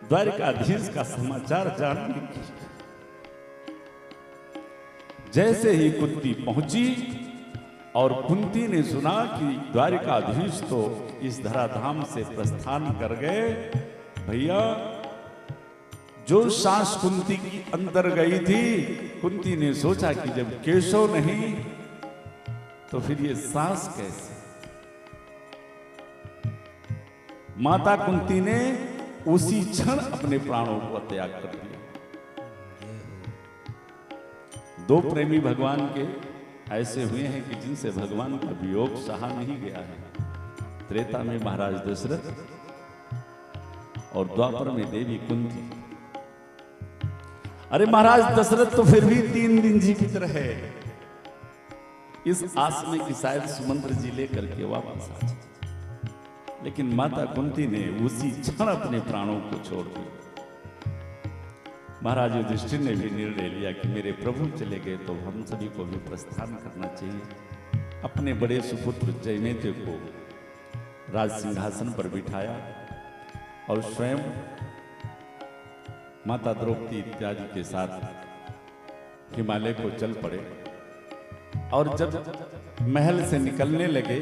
द्वारिकाधीश का समाचार जानने की। जैसे ही कुंती पहुंची और कुंती ने सुना कि द्वारिकाधीश तो इस धराधाम से प्रस्थान कर गए, भैया जो सांस कुंती की अंदर गई थी, कुंती ने सोचा कि जब केशव नहीं तो फिर ये सांस कैसे। माता कुंती ने उसी क्षण अपने प्राणों को त्याग कर दिया। दो प्रेमी भगवान के ऐसे हुए हैं कि जिनसे भगवान का वियोग सहा नहीं गया है। त्रेता में महाराज दशरथ और द्वापर में देवी कुंती। अरे महाराज दशरथ तो फिर भी 3 दिन जीवित रहे, इस आस में कि शायद सुमंत्र जी लेकर के वापस आ जाए, लेकिन माता कुंती ने उसी क्षण अपने प्राणों को छोड़ दिया। महाराज युधिष्ठिर ने भी निर्णय लिया कि मेरे प्रभु चले गए तो हम सभी को भी प्रस्थान करना चाहिए। अपने बड़े सुपुत्र जयमेध्य को राज सिंहासन पर बिठाया और स्वयं माता द्रौपदी इत्यादि के साथ हिमालय को चल पड़े। और जब महल से निकलने लगे,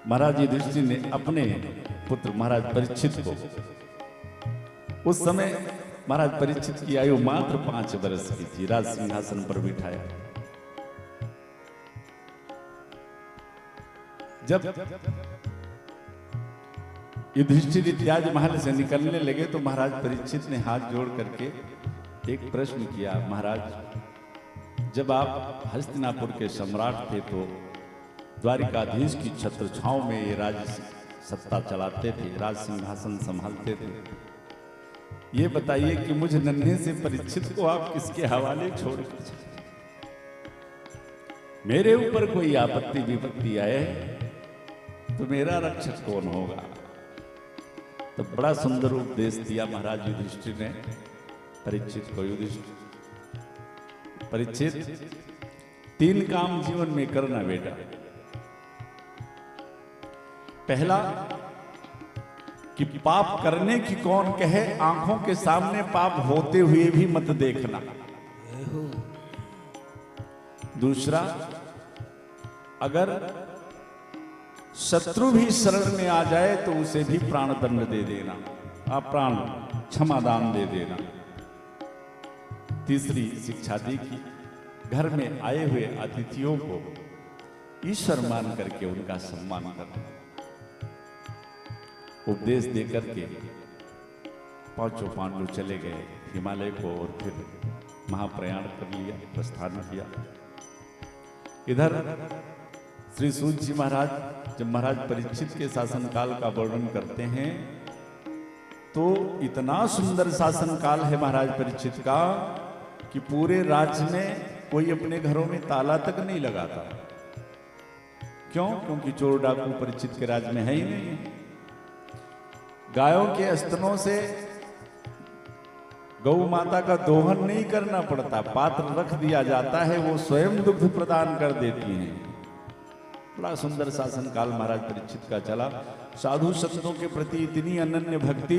महाराज युधिष्ठिर ने अपने पुत्र महाराज परीक्षित को, उस समय महाराज परीक्षित की आयु मात्र 5 वर्ष की थी, राज सिंहासन पर बिठाया। जब युधिष्ठिर इत्यादि महल से निकलने लगे तो महाराज परीक्षित ने हाथ जोड़ करके एक प्रश्न किया, महाराज जब आप हस्तिनापुर के सम्राट थे तो द्वारिकाधीश की छत्र छांव में ये राज सत्ता चलाते थे, राज सिंहासन संभालते थे। ये बताइए कि मुझ नन्हे से परीक्षित को आप किसके हवाले छोड़ कर, मेरे ऊपर कोई आपत्ति विपत्ति आए तो मेरा रक्षक कौन होगा। तो बड़ा सुंदर उपदेश दिया महाराज युधिष्ठिर ने परीक्षित को। परीक्षित 3 काम जीवन में करना बेटा। पहला कि पाप करने की कौन कहे, आंखों के सामने पाप होते हुए भी मत देखना। दूसरा, अगर शत्रु भी शरण में आ जाए तो उसे भी प्राण दंड दे देना, आप प्राण क्षमादान दे देना। तीसरी शिक्षा दी कि घर में आए हुए अतिथियों को ईश्वर मान करके उनका सम्मान करना। उपदेश देकर के 5 पांडव चले गए हिमालय को और फिर महाप्रयाण कर लिया, प्रस्थान किया। इधर श्री सूत जी महाराज जब महाराज परीक्षित के शासनकाल का वर्णन करते हैं तो इतना सुंदर शासनकाल है महाराज परीक्षित का कि पूरे राज्य में कोई अपने घरों में ताला तक नहीं लगाता। क्यों? क्योंकि चोर डाकू परीक्षित के राज्य में है ही नहीं। गायों के स्तनों से गौ माता का दोहन नहीं करना पड़ता, पात्र रख दिया जाता है, वो स्वयं दुग्ध प्रदान कर देती हैं। बड़ा सुंदर शासन काल महाराज परीक्षित का चला। साधु संतों के प्रति इतनी अनन्य भक्ति,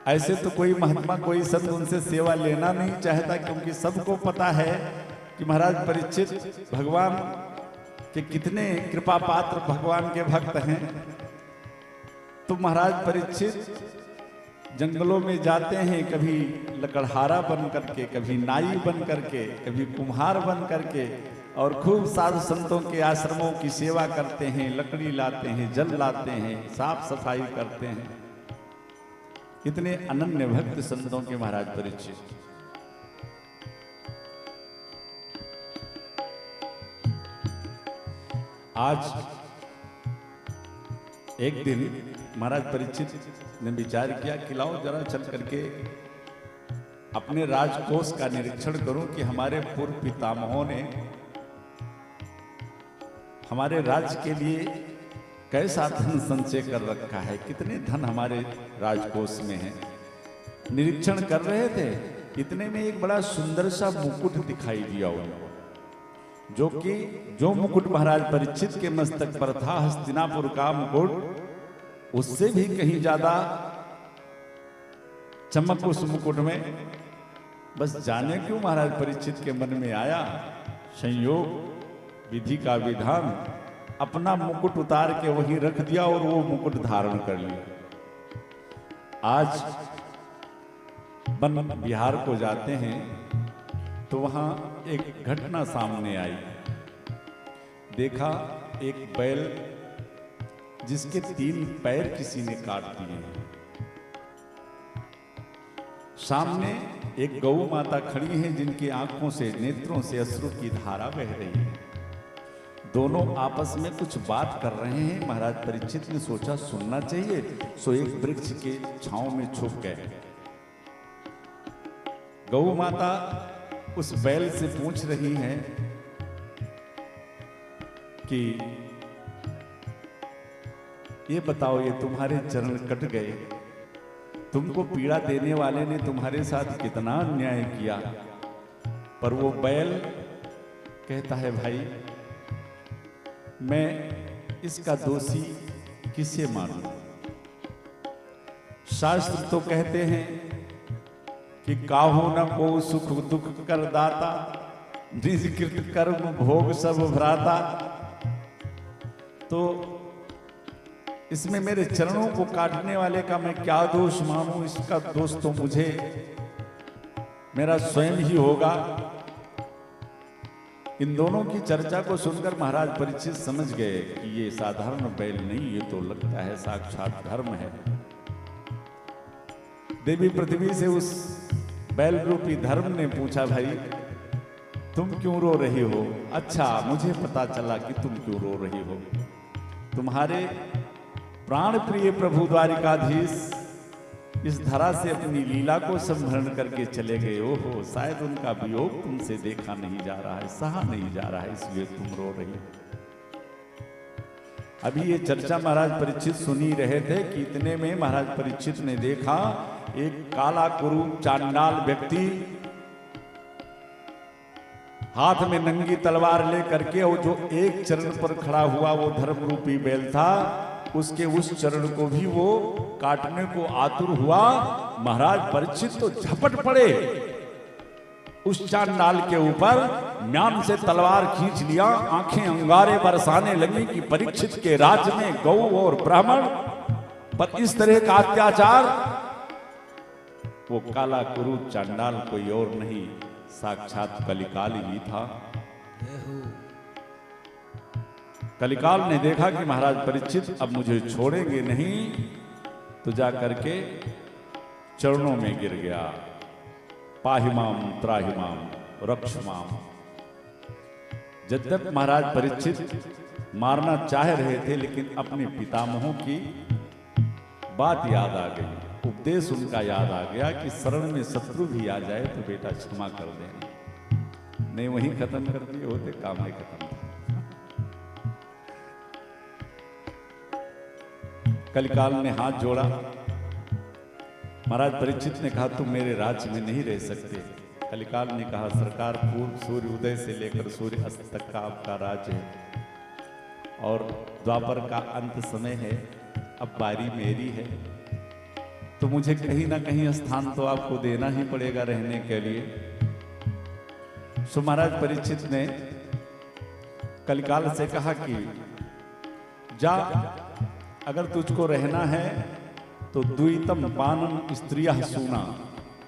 ऐसे तो कोई महात्मा कोई संत उनसे सेवा लेना नहीं चाहता, क्योंकि सबको पता है कि महाराज परीक्षित भगवान के कितने कृपा पात्र भगवान के भक्त हैं। तो महाराज परीक्षित जंगलों में जाते हैं, कभी लकड़हारा बन करके, कभी नाई बन करके, कभी कुम्हार बन करके, और खूब साधु संतों के आश्रमों की सेवा करते हैं, लकड़ी लाते हैं, जल लाते हैं, साफ सफाई करते हैं। इतने अनन्य भक्त संतों के महाराज परीक्षित। आज एक दिन महाराज परीक्षित ने विचार किया कि लाओ जरा चल करके अपने राजकोष का निरीक्षण करूं कि हमारे पूर्व पितामहों ने हमारे राज्य के लिए कैसा धन संचय कर रखा है, कितने धन हमारे राजकोष में है। निरीक्षण कर रहे थे, इतने में एक बड़ा सुंदर सा मुकुट दिखाई दिया उनको, जो मुकुट महाराज परीक्षित के मस्तक पर था, हस्तिनापुर का मुकुट, उससे भी कहीं ज्यादा चमक उस मुकुट में। बस जाने क्यों महाराज परीक्षित के मन में आया, संयोग विधि का विधान, अपना मुकुट उतार के वहीं रख दिया और वो मुकुट धारण कर लिया। आज वन बिहार को जाते हैं तो वहां एक घटना सामने आई। देखा एक बैल जिसके 3 पैर किसी ने काट दिए हैं। सामने एक गौ माता खड़ी है जिनकी आंखों से, नेत्रों से अश्रु की धारा बह रही है। दोनों आपस में कुछ बात कर रहे हैं। महाराज परीक्षित ने सोचा सुनना चाहिए, सो एक वृक्ष के छांव में छुप गए। गौ माता उस बैल से पूछ रही हैं कि ये बताओ, ये तुम्हारे चरण कट गए, तुमको पीड़ा देने वाले ने तुम्हारे साथ कितना अन्याय किया। पर वो बैल कहता है, भाई मैं इसका दोषी किसे मानूं। शास्त्र तो कहते हैं कि काहू न को सुख दुख कर दाता, निज कृत कर्म भोग सब भ्राता। तो इसमें मेरे चरणों को काटने वाले का मैं क्या दोष मानूं, इसका दोष तो मुझे मेरा स्वयं ही होगा। इन दोनों की चर्चा को सुनकर महाराज परीक्षित समझ गए कि ये साधारण बैल नहीं, ये तो लगता है साक्षात धर्म है। देवी पृथ्वी से उस बैल रूपी धर्म ने पूछा, भाई तुम क्यों रो रही हो? अच्छा, मुझे पता चला कि तुम क्यों रो रही हो। तुम्हारे प्राण प्रिय प्रभु द्वारिकाधीश इस धरा से अपनी लीला को संभरण करके चले गए। हो, शायद उनका वियोग तुमसे देखा नहीं जा रहा है, सहा नहीं जा रहा है, इसलिए तुम रो रही हो। अभी ये चर्चा महाराज परीक्षित सुनी रहे थे कि इतने में महाराज परीक्षित ने देखा एक काला कुरूप चांडाल व्यक्ति हाथ में नंगी तलवार लेकर के, और जो एक चरण पर खड़ा हुआ वो धर्म रूपी बैल था, उसके उस चरण को भी वो काटने को आतुर हुआ। महाराज परीक्षित तो झपट पड़े उस चांडाल के ऊपर, म्यान से तलवार खींच लिया। आंखें अंगारे बरसाने लगी कि परीक्षित के राज्य में गौ और ब्राह्मण पर इस तरह का अत्याचार। वो काला कुरूप चांडाल कोई और नहीं, साक्षात कलिकाल ही था। कलिकाल ने देखा कि महाराज परीक्षित अब मुझे छोड़ेंगे नहीं, तो जा करके चरणों में गिर गया। पाहिमाम त्राहिमाम रक्षमाम। यद्यप महाराज परीक्षित मारना चाह रहे थे, लेकिन अपने पितामहों की बात याद आ गई, उपदेश उनका याद आ गया कि शरण में शत्रु भी आ जाए तो बेटा क्षमा कर देना। नहीं, वहीं खत्म कर दिए होते, काम नहीं खत्म। कलिकाल ने हाथ जोड़ा। महाराज परीक्षित ने कहा, तुम मेरे राज्य में नहीं रह सकते। कलिकाल ने कहा, सरकार पूर्व सूर्य उदय से लेकर सूर्य अस्त तक का आपका राज्य है, और द्वापर का अंत समय है, अब बारी मेरी है, तो मुझे कहीं ना कहीं स्थान तो आपको देना ही पड़ेगा रहने के लिए। सो महाराज परीक्षित ने कलिकाल से कहा कि जा, अगर तुझको रहना है तो द्वितम पानम स्त्रिया सूना,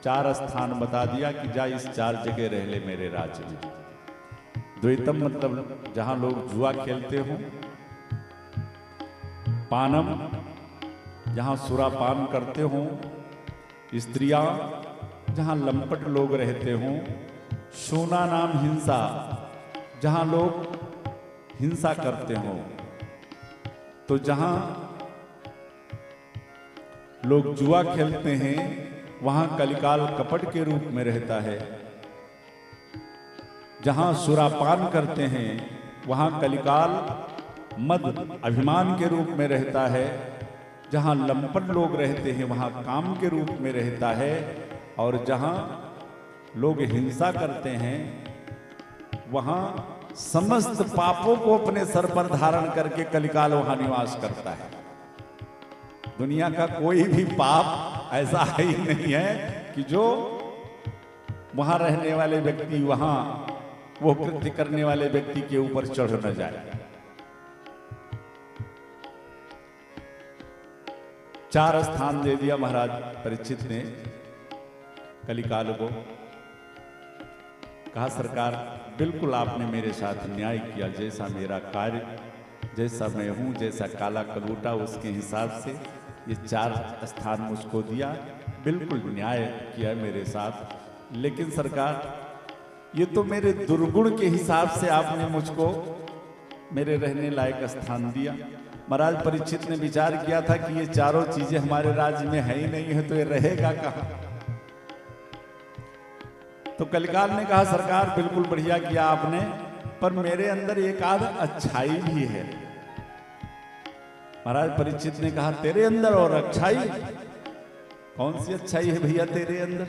4 स्थान बता दिया कि जा इस 4 जगह रह ले मेरे राज्य में। द्वितम मतलब जहां लोग जुआ खेलते हो, पानम जहां सुरापान करते हो, स्त्रियां जहां लंपट लोग रहते हो, सूना नाम हिंसा, जहां लोग हिंसा करते हो। तो जहां लोग जुआ खेलते हैं वहां कलिकाल कपट के रूप में रहता है। जहां सुरापान करते हैं वहां कलिकाल मद अभिमान के रूप में रहता है। जहां लंपट लोग रहते हैं वहां काम के रूप में रहता है। और जहां लोग हिंसा करते हैं वहां समस्त पापों को अपने सर पर धारण करके कलिकाल वहां निवास करता है। दुनिया का कोई भी पाप ऐसा ही नहीं है कि जो वहां रहने वाले व्यक्ति, वहां वो कृत्य करने वाले व्यक्ति के ऊपर चढ़ न जाए। 4 स्थान दे दिया महाराज परीक्षित ने कलिकाल को। कहा सरकार बिल्कुल आपने मेरे साथ न्याय किया, जैसा मेरा कार्य, जैसा मैं हूं, जैसा काला कलूटा उसके हिसाब से ये 4 स्थान मुझको दिया, बिल्कुल न्याय किया मेरे साथ। लेकिन सरकार ये तो मेरे दुर्गुण के हिसाब से आपने मुझको मेरे रहने लायक स्थान दिया। महाराज परीक्षित ने विचार किया था कि ये चारों चीजें हमारे राज्य में है ही नहीं है तो ये रहेगा कहां। तो कलिकाल ने कहा सरकार बिल्कुल बढ़िया किया आपने, पर मेरे अंदर एक आध अच्छाई भी है। महाराज परीक्षित ने कहा तेरे अंदर और अच्छाई? कौन सी अच्छाई है भैया तेरे अंदर?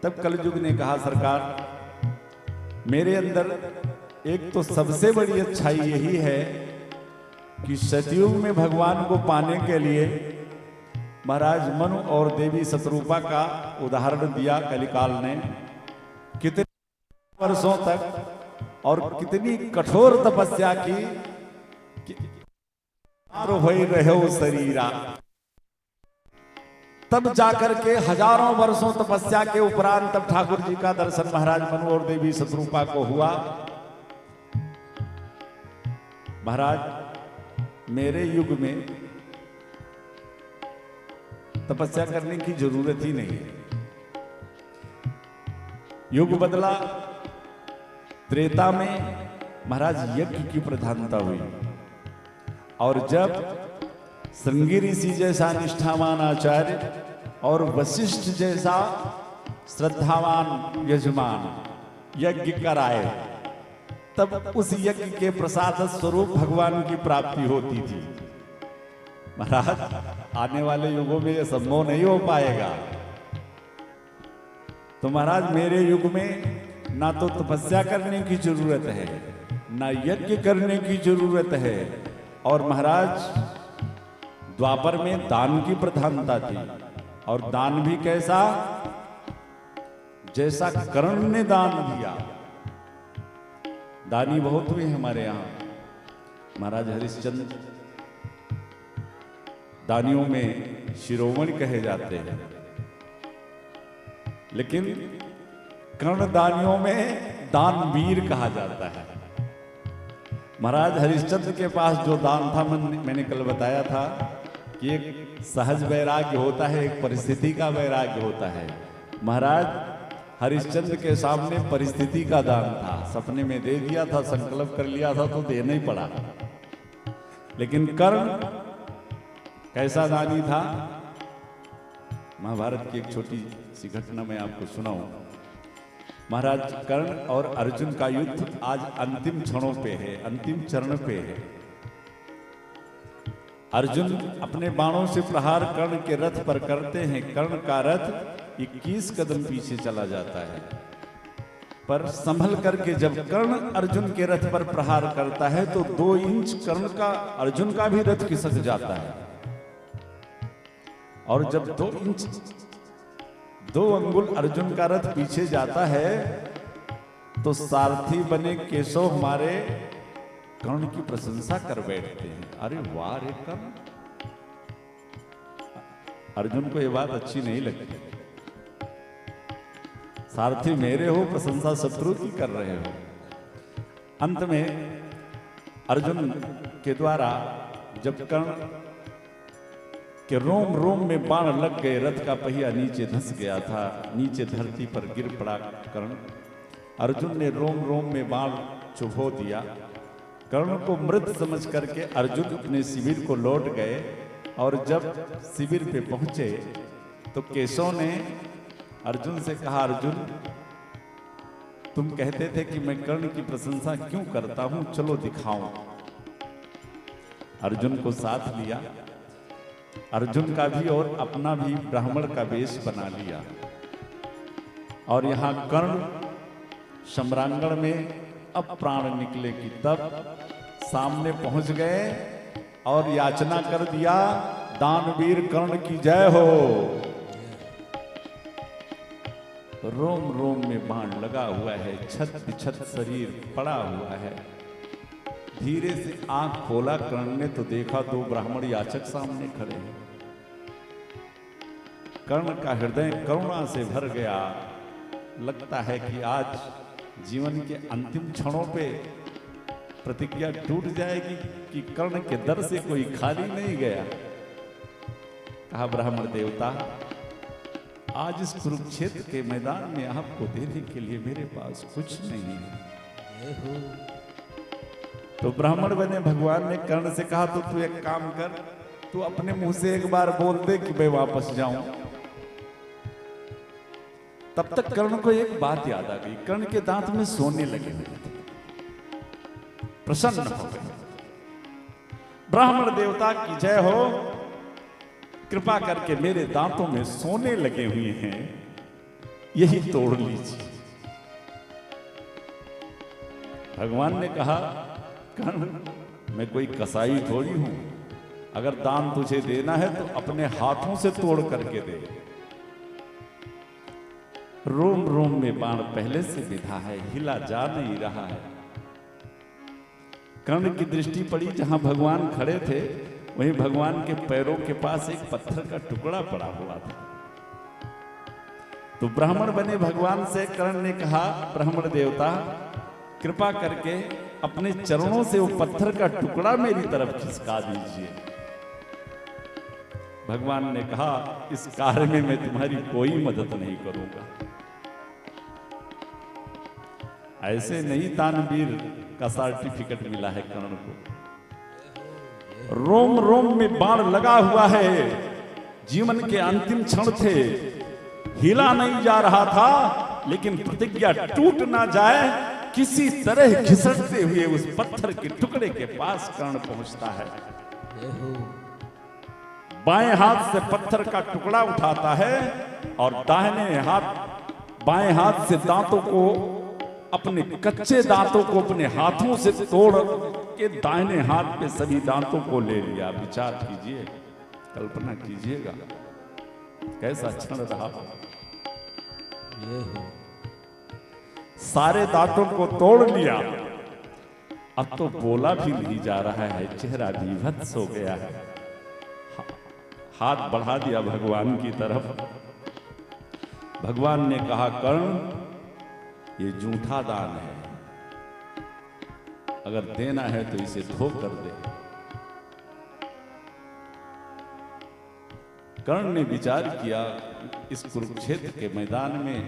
तब कलयुग ने कहा सरकार मेरे अंदर एक तो सबसे बड़ी अच्छाई यही है कि सतयुग में भगवान को पाने के लिए महाराज मनु और देवी शतरूपा का उदाहरण दिया कलिकाल ने। कितने वर्षों तक और कितनी कठोर तपस्या की होई रहे शरीरा, तब जाकर के हजारों वर्षों तपस्या के उपरांत तब ठाकुर जी का दर्शन महाराज मनु और देवी शतरूपा को हुआ। महाराज मेरे युग में तपस्या करने की जरूरत ही नहीं है। युग बदला, त्रेता में महाराज यज्ञ की प्रधानता हुई। और जब श्रृंगी ऋषि जैसा निष्ठावान आचार्य और वशिष्ठ जैसा श्रद्धावान यजमान यज्ञ कराए, तब उस यज्ञ के प्रसाद स्वरूप भगवान की प्राप्ति होती थी। महाराज आने वाले युगों में यह संभव नहीं हो पाएगा। तो महाराज मेरे युग में ना तो तपस्या करने की जरूरत है, ना यज्ञ करने की जरूरत है। और महाराज द्वापर में दान की प्रधानता थी, और दान भी कैसा? जैसा कर्ण ने दान दिया। दानी बहुत हुए हमारे यहां। महाराज हरिश्चंद्र दानियों में शिरोमणि कहे जाते हैं, लेकिन कर्ण दानियों में दानवीर कहा जाता है। महाराज हरिश्चंद्र के पास जो दान था, मैंने कल बताया था कि एक सहज वैराग्य होता है, एक परिस्थिति का वैराग्य होता है। महाराज हरिश्चंद्र के सामने परिस्थिति का दान था, सपने में दे दिया था, संकल्प कर लिया था तो देना ही पड़ा। लेकिन कर्ण कैसा दानी था? महाभारत की एक छोटी सी घटना मैं आपको सुनाऊं। महाराज कर्ण और अर्जुन का युद्ध आज अंतिम क्षणों पे है, अंतिम चरण पे है। अर्जुन अपने बाणों से प्रहार कर्ण के रथ पर करते हैं। कर्ण का रथ 21 कदम पीछे चला जाता है, पर संभल करके जब कर्ण अर्जुन के रथ पर प्रहार करता है तो 2 इंच कर्ण का अर्जुन का भी रथ खिसक जाता है। और जब 2 अंगुल अर्जुन का रथ पीछे जाता है तो सारथी बने केशव हमारे कर्ण की प्रशंसा कर बैठते हैं। अरे वाह रे कर्ण! अर्जुन को यह बात अच्छी नहीं लगती। सारथी मेरे हो, प्रशंसा शत्रु की कर रहे हो। अंत में अर्जुन के द्वारा जब कर्ण के रोम रोम में बाण लग गए, रथ का पहिया नीचे धंस गया था, नीचे धरती पर गिर पड़ा कर्ण। अर्जुन ने रोम रोम में बाण चुभो दिया। कर्ण को मृत समझ करके अर्जुन अपने शिविर को लौट गए। और जब शिविर पे पहुंचे तो केशव ने अर्जुन से कहा, अर्जुन तुम कहते थे कि मैं कर्ण की प्रशंसा क्यों करता हूं, चलो दिखाऊं। अर्जुन को साथ लिया, अर्जुन का भी और अपना भी ब्राह्मण का वेश बना लिया, और यहां कर्ण सम्रांगण में अब प्राण निकले कि तब सामने पहुंच गए और याचना कर दिया, दानवीर कर्ण की जय हो। रोम रोम में बाण लगा हुआ है, छत बिछत शरीर पड़ा हुआ है। धीरे से आंख खोला कर्ण ने तो देखा दो ब्राह्मण याचक सामने खड़े हैं। कर्ण का हृदय करुणा से भर गया। लगता है कि आज जीवन के अंतिम क्षणों पे प्रतिज्ञा टूट जाएगी कि कर्ण के दर से कोई खाली नहीं गया। कहा, ब्राह्मण देवता, आज इस कुरुक्षेत्र के मैदान में आपको देने के लिए मेरे पास कुछ नहीं है। तो ब्राह्मण बने भगवान ने कर्ण से कहा, तो तू एक काम कर, तू अपने मुंह से एक बार बोल दे कि मैं वापस जाऊं। तब तक कर्ण को एक बात याद आ गई, कर्ण के दांत में सोने लगे हुए थे। प्रसन्न हो गए। ब्राह्मण देवता की जय हो, कृपा करके मेरे दांतों में सोने लगे हुए हैं, यही तोड़ लीजिए। भगवान ने कहा, कर्ण मैं कोई कसाई थोड़ी हूं, अगर दान तुझे देना है तो अपने हाथों से तोड़ करके दे। रोम रोम में बाण पहले से विधा है, हिला जा नहीं रहा है। कर्ण की दृष्टि पड़ी जहां भगवान खड़े थे, वहीं भगवान के पैरों के पास एक पत्थर का टुकड़ा पड़ा हुआ था। तो ब्राह्मण बने भगवान से कर्ण ने कहा, ब्राह्मण देवता कृपा करके अपने चरणों से वो पत्थर का टुकड़ा मेरी तरफ खिसका दीजिए। भगवान ने कहा, इस कार्य में मैं तुम्हारी कोई मदद नहीं करूंगा। ऐसे नहीं दानवीर का सर्टिफिकेट मिला है कर्ण को। रोम रोम में बाण लगा हुआ है, जीवन के अंतिम क्षण थे, हिला नहीं जा रहा था, लेकिन प्रतिज्ञा टूट ना जाए, किसी तरह घिसटते हुए उस पत्थर के टुकड़े के पास कर्ण पहुंचता है। बाएं हाथ से पत्थर का टुकड़ा उठाता है और बाएं हाथ से दांतों को, अपने कच्चे दांतों को अपने हाथों से तोड़ के दाहिने हाथ पे सभी दांतों को ले लिया। विचार कीजिए, कल्पना कीजिएगा कैसा क्षण रहा। सारे दांतों को तोड़ लिया, अब तो बोला भी नहीं जा रहा है, चेहरा विभत्स हो गया है। हाथ बढ़ा दिया भगवान की तरफ। भगवान ने कहा, कर्ण ये झूठा दान है, अगर देना है तो इसे धो कर दे। कर्ण ने विचार किया, इस कुरुक्षेत्र के मैदान में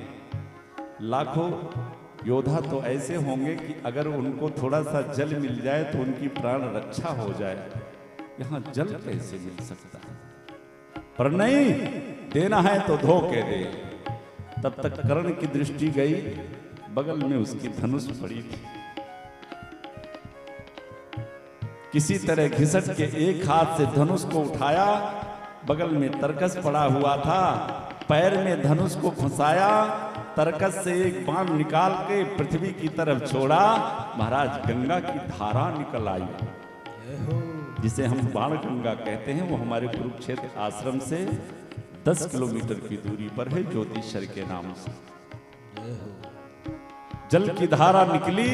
लाखों योद्धा तो ऐसे होंगे कि अगर उनको थोड़ा सा जल मिल जाए तो उनकी प्राण रक्षा हो जाए, यहां जल कैसे मिल सकता है? पर नहीं, देना है तो धो के दे। तब तक कर्ण की दृष्टि गई, बगल में उसकी धनुष पड़ी थी। किसी तरह घिसट के एक हाथ से धनुष को उठाया, बगल में तरकस पड़ा हुआ था, पैर में धनुष को फंसाया, तरकस से एक बाण निकाल के पृथ्वी की तरफ छोड़ा। महाराज गंगा की धारा निकल आई, जिसे हम बाण गंगा कहते हैं। वो हमारे कुरुक्षेत्र आश्रम से 10 किलोमीटर की दूरी पर है, ज्योतिषर के नाम से। जल की धारा निकली,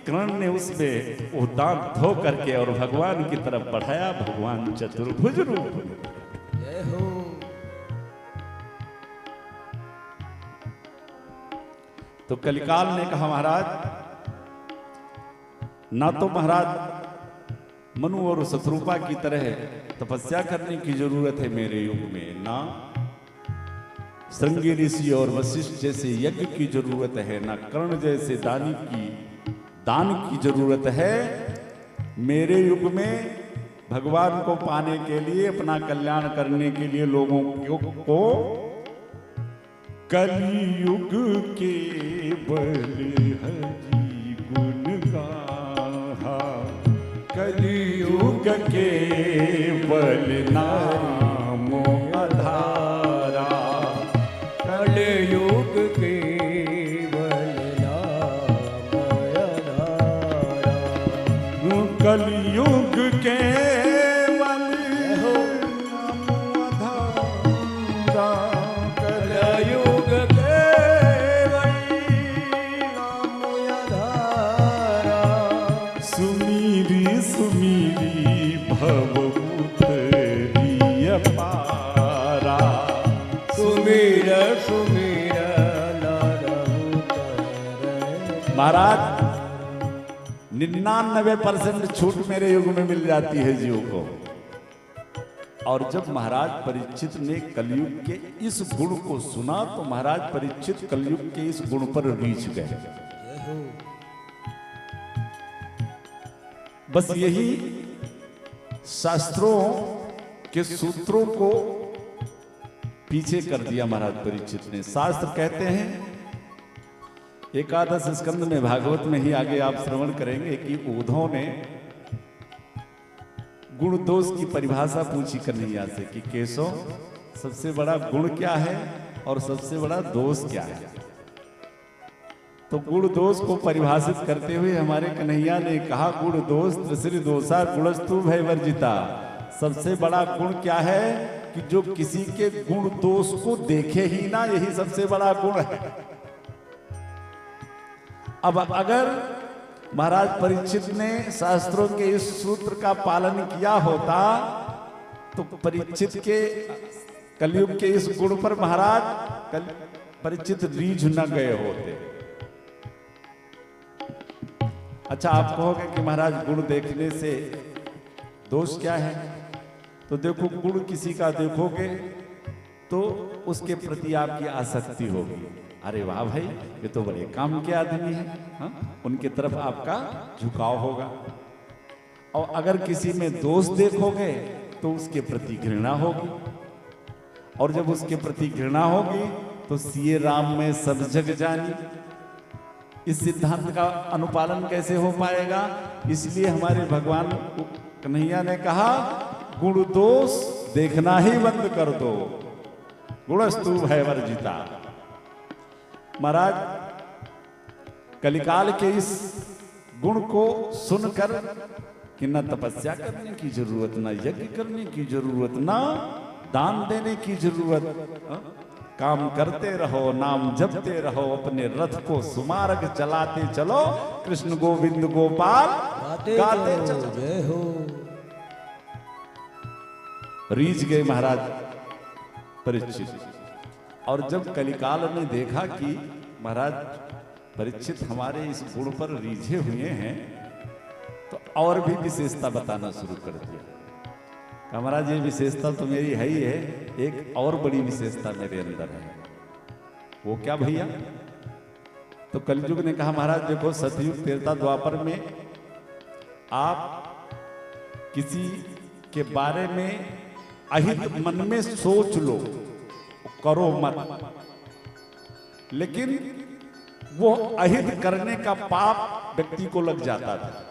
कर्ण ने उसमें वो दांत धो करके और भगवान की तरफ बढ़ाया। भगवान चतुर्भुज रूप तो कलिकाल ने कहा, महाराज ना तो महाराज मनु और शत्रुपा की तरह तपस्या करने की जरूरत है मेरे युग में, ना श्रृंगी ऋषि और वशिष्ठ जैसे यज्ञ की जरूरत है, ना कर्ण जैसे दान की जरूरत है। मेरे युग में भगवान को पाने के लिए, अपना कल्याण करने के लिए लोगों को कलियुग केवल हरि गुण गाहा, कलियुग केवल नामो आधारा, कलियुग केवल नाम आधारा, कलियुग केवल नामो आधारा, कलियुग केवल नाम आधारा, सुमीरी सुमीरी भवभूतरी अपारा, सुमीर सुमीर नर उतर। महाराज 99% छूट मेरे युग में मिल जाती है जीव को। और जब महाराज परीक्षित ने कलयुग के इस गुण को सुना तो महाराज परीक्षित कलयुग के इस गुण पर रीझ गए। बस यही शास्त्रों के सूत्रों को पीछे कर दिया महाराज परीक्षित ने। शास्त्र कहते हैं, एकादश स्कंद में भागवत में ही आगे आप श्रवण करेंगे कि उद्धव ने गुण दोष की परिभाषा पूछी कन्हैया से कि केशव सबसे बड़ा गुण क्या है और सबसे बड़ा दोष क्या है। तो गुण दोष को परिभाषित करते हुए हमारे कन्हैया ने कहा, गुण दोष त्रिश्री दोषा गुणस्तु भय वर्जिता। सबसे बड़ा गुण क्या है कि जो किसी के गुण दोष को देखे ही ना, यही सबसे बड़ा गुण है। अब अगर महाराज परीक्षित ने शास्त्रों के इस सूत्र का पालन किया होता तो परीक्षित के कलयुग के इस गुण पर महाराज परीक्षित रीझ न गए होते। अच्छा, आप कहोगे कि महाराज गुण देखने से दोष क्या है? तो देखो, गुण किसी का देखोगे तो उसके प्रति आपकी आसक्ति होगी। अरे वाह भाई, ये तो बड़े काम के आदमी हैं, हाँ? उनके तरफ आपका झुकाव होगा। और अगर किसी में दोष देखोगे तो उसके प्रति घृणा होगी। और जब उसके प्रति घृणा होगी तो सिए राम में सब जग जानी। इस सिद्धांत का अनुपालन कैसे हो पाएगा? इसलिए हमारे भगवान कन्हैया ने कहा, गुण दोष देखना ही बंद कर दो, गुणस्तु भय वर्जिता। महाराज कलिकाल के इस गुण को सुनकर कि न तपस्या करने की जरूरत, न यज्ञ करने की जरूरत, न दान देने की जरूरत, काम करते रहो, नाम जपते रहो, अपने रथ को सुमार्ग चलाते चलो, कृष्ण गोविंद गोपाल गाते चलो। जय हो। रीझ गए महाराज परीक्षित। और जब कलिकाल ने देखा कि महाराज परीक्षित हमारे इस गुण पर रीझे हुए हैं तो और भी विशेषता बताना शुरू कर दिया। कहा, महाराज ये विशेषता तो मेरी है ही है, एक और बड़ी विशेषता मेरे अंदर है। वो क्या भैया? तो कलयुग ने कहा, महाराज देखो, सतयुग त्रेता द्वापर में आप किसी के बारे में अहित मन में सोच लो, करो मत, लेकिन वो अहित करने का पाप व्यक्ति को लग जाता था।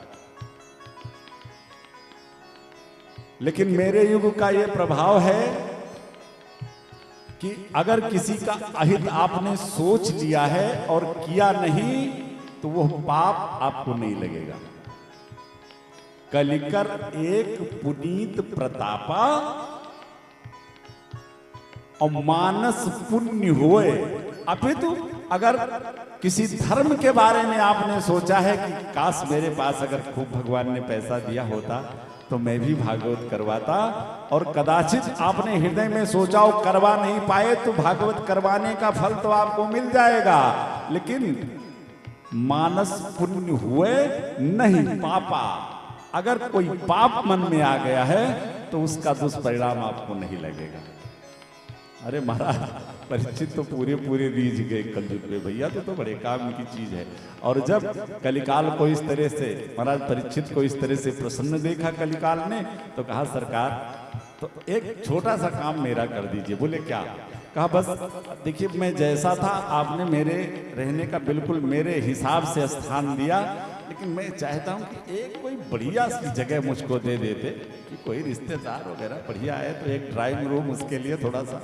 लेकिन मेरे युग का ये प्रभाव है कि अगर किसी का अहित आपने सोच लिया है और किया नहीं तो वो पाप आपको नहीं लगेगा। कलिकर एक पुनीत प्रतापा और मानस पुण्य हुए। अपितु अगर किसी धर्म के बारे में आपने सोचा है कि काश मेरे पास अगर खूब भगवान ने पैसा दिया होता तो मैं भी भागवत करवाता, और कदाचित आपने हृदय में सोचा हो करवा नहीं पाए तो भागवत करवाने का फल तो आपको मिल जाएगा, लेकिन मानस पुण्य हुए नहीं पापा। अगर कोई पाप मन में आ गया है तो उसका दुष्परिणाम आपको नहीं लगेगा। अरे महाराज परीक्षित तो पूरे पूरे रीझ गए कलयुग में, भैया तो बड़े काम की चीज है। और जब कलिकाल को इस तरह से महाराज परीक्षित को इस तरह से प्रसन्न देखा कलिकाल ने, तो कहा सरकार तो एक छोटा सा काम मेरा कर दीजिए। बोले क्या? कहा बस देखिए मैं जैसा था आपने मेरे रहने का बिल्कुल मेरे हिसाब से स्थान दिया, लेकिन मैं चाहता हूं कि एक कोई बढ़िया सी जगह मुझको दे देते कि कोई रिश्तेदार वगैरह बढ़िया आए तो एक ड्राइंग रूम उसके लिए थोड़ा सा।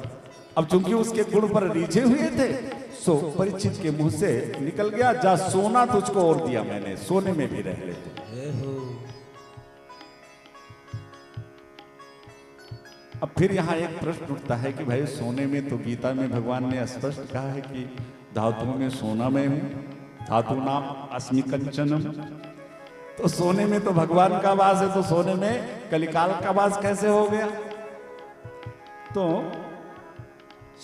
अब चूंकि उसके गुण पर रीझे हुए थे, सो परीक्षित के मुंह से निकल गया, जा सोना तुझको और दिया मैंने, सोने में भी रह लेते। अब फिर यहाँ एक प्रश्न उठता है कि भाई सोने में तो गीता में भगवान ने स्पष्ट कहा है कि धातुओं में सोना में हूं, धातु नाम अस्मि कंचनम। तो सोने में तो भगवान का वास है, तो सोने में कलिकाल का वास कैसे हो गया? तो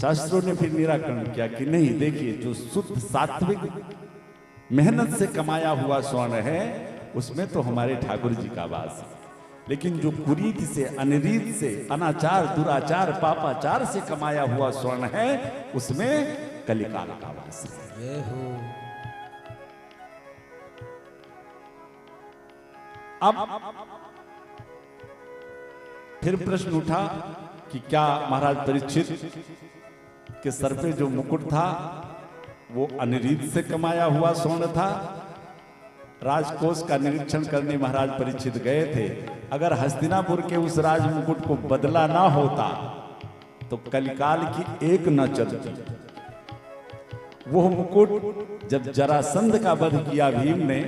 शास्त्रों ने फिर निराकरण किया कि नहीं, देखिए जो शुद्ध सात्विक मेहनत से कमाया हुआ स्वर्ण है उसमें तो हमारे ठाकुर जी का वास है, लेकिन जो कुरीति से, अनरीत से, अनाचार, दुराचार, पापाचार से कमाया हुआ स्वर्ण है उसमें कलिकाल का वास है। अब फिर प्रश्न उठा कि क्या महाराज परीक्षित के सर पे जो मुकुट था वो अनरीत से कमाया हुआ स्वर्ण था? राजकोष का निरीक्षण करने महाराज परीक्षित गए थे। अगर हस्तिनापुर के उस राज मुकुट को बदला ना होता तो कलिकाल की एक न चलती। वो मुकुट जब जरासंध का वध किया भीम ने,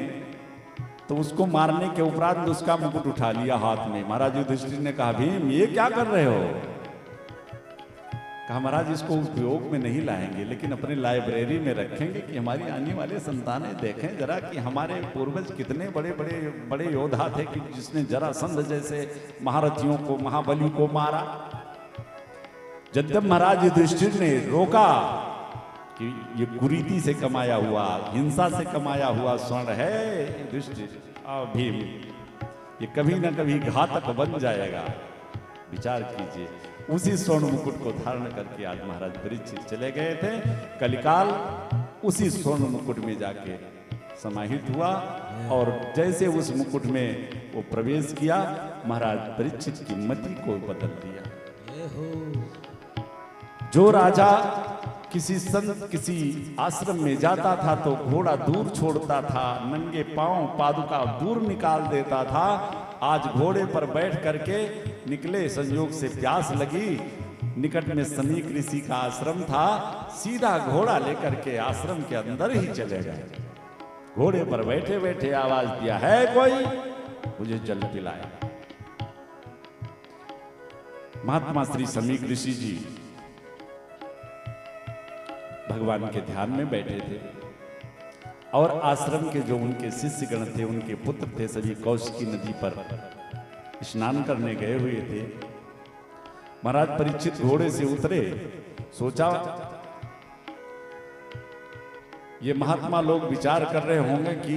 तो उसको मारने के उपरांत उसका मुकुट उठा लिया हाथ में। महाराज युधिष्ठिर ने कहा भीम ये क्या कर रहे हो? कहा महाराज इसको उपयोग में नहीं लाएंगे, लेकिन अपने लाइब्रेरी में रखेंगे कि हमारी आने वाले संतानें देखें जरा कि हमारे पूर्वज कितने बड़े बड़े बड़े योद्धा थे कि जिसने जरासंध जैसे महारथियों को, महाबली को मारा। जब महाराज युधिष्ठिर ने रोका कि ये कुरीति से कमाया हुआ, हिंसा से कमाया हुआ स्वर्ण है युधिष्ठिर, भीम ये कभी ना कभी घातक बन जाएगा, विचार कीजिए। उसी स्वर्ण मुकुट को धारण करके आज महाराज परीक्षित चले गए थे। कलिकाल उसी स्वर्ण मुकुट में जाके समाहित हुआ, और जैसे उस मुकुट में वो प्रवेश किया, महाराज परीक्षित की मति को बदल दिया। जो राजा किसी संत, किसी आश्रम में जाता था तो घोड़ा दूर छोड़ता था, नंगे पांव पादुका दूर निकाल देता था, आज घोड़े पर बैठ करके निकले। संयोग से प्यास लगी, निकट में समीक ऋषि का आश्रम था, सीधा घोड़ा लेकर के आश्रम के अंदर ही चले गए। घोड़े पर बैठे बैठे आवाज दिया, है कोई मुझे जल पिलाए। महात्मा श्री समीक ऋषि जी भगवान के ध्यान में बैठे थे, और आश्रम के जो उनके शिष्य गण थे, उनके पुत्र थे, सभी कौशिकी नदी पर स्नान करने गए हुए थे। महाराज परीक्षित घोड़े से उतरे, सोचा ये महात्मा लोग विचार कर रहे होंगे कि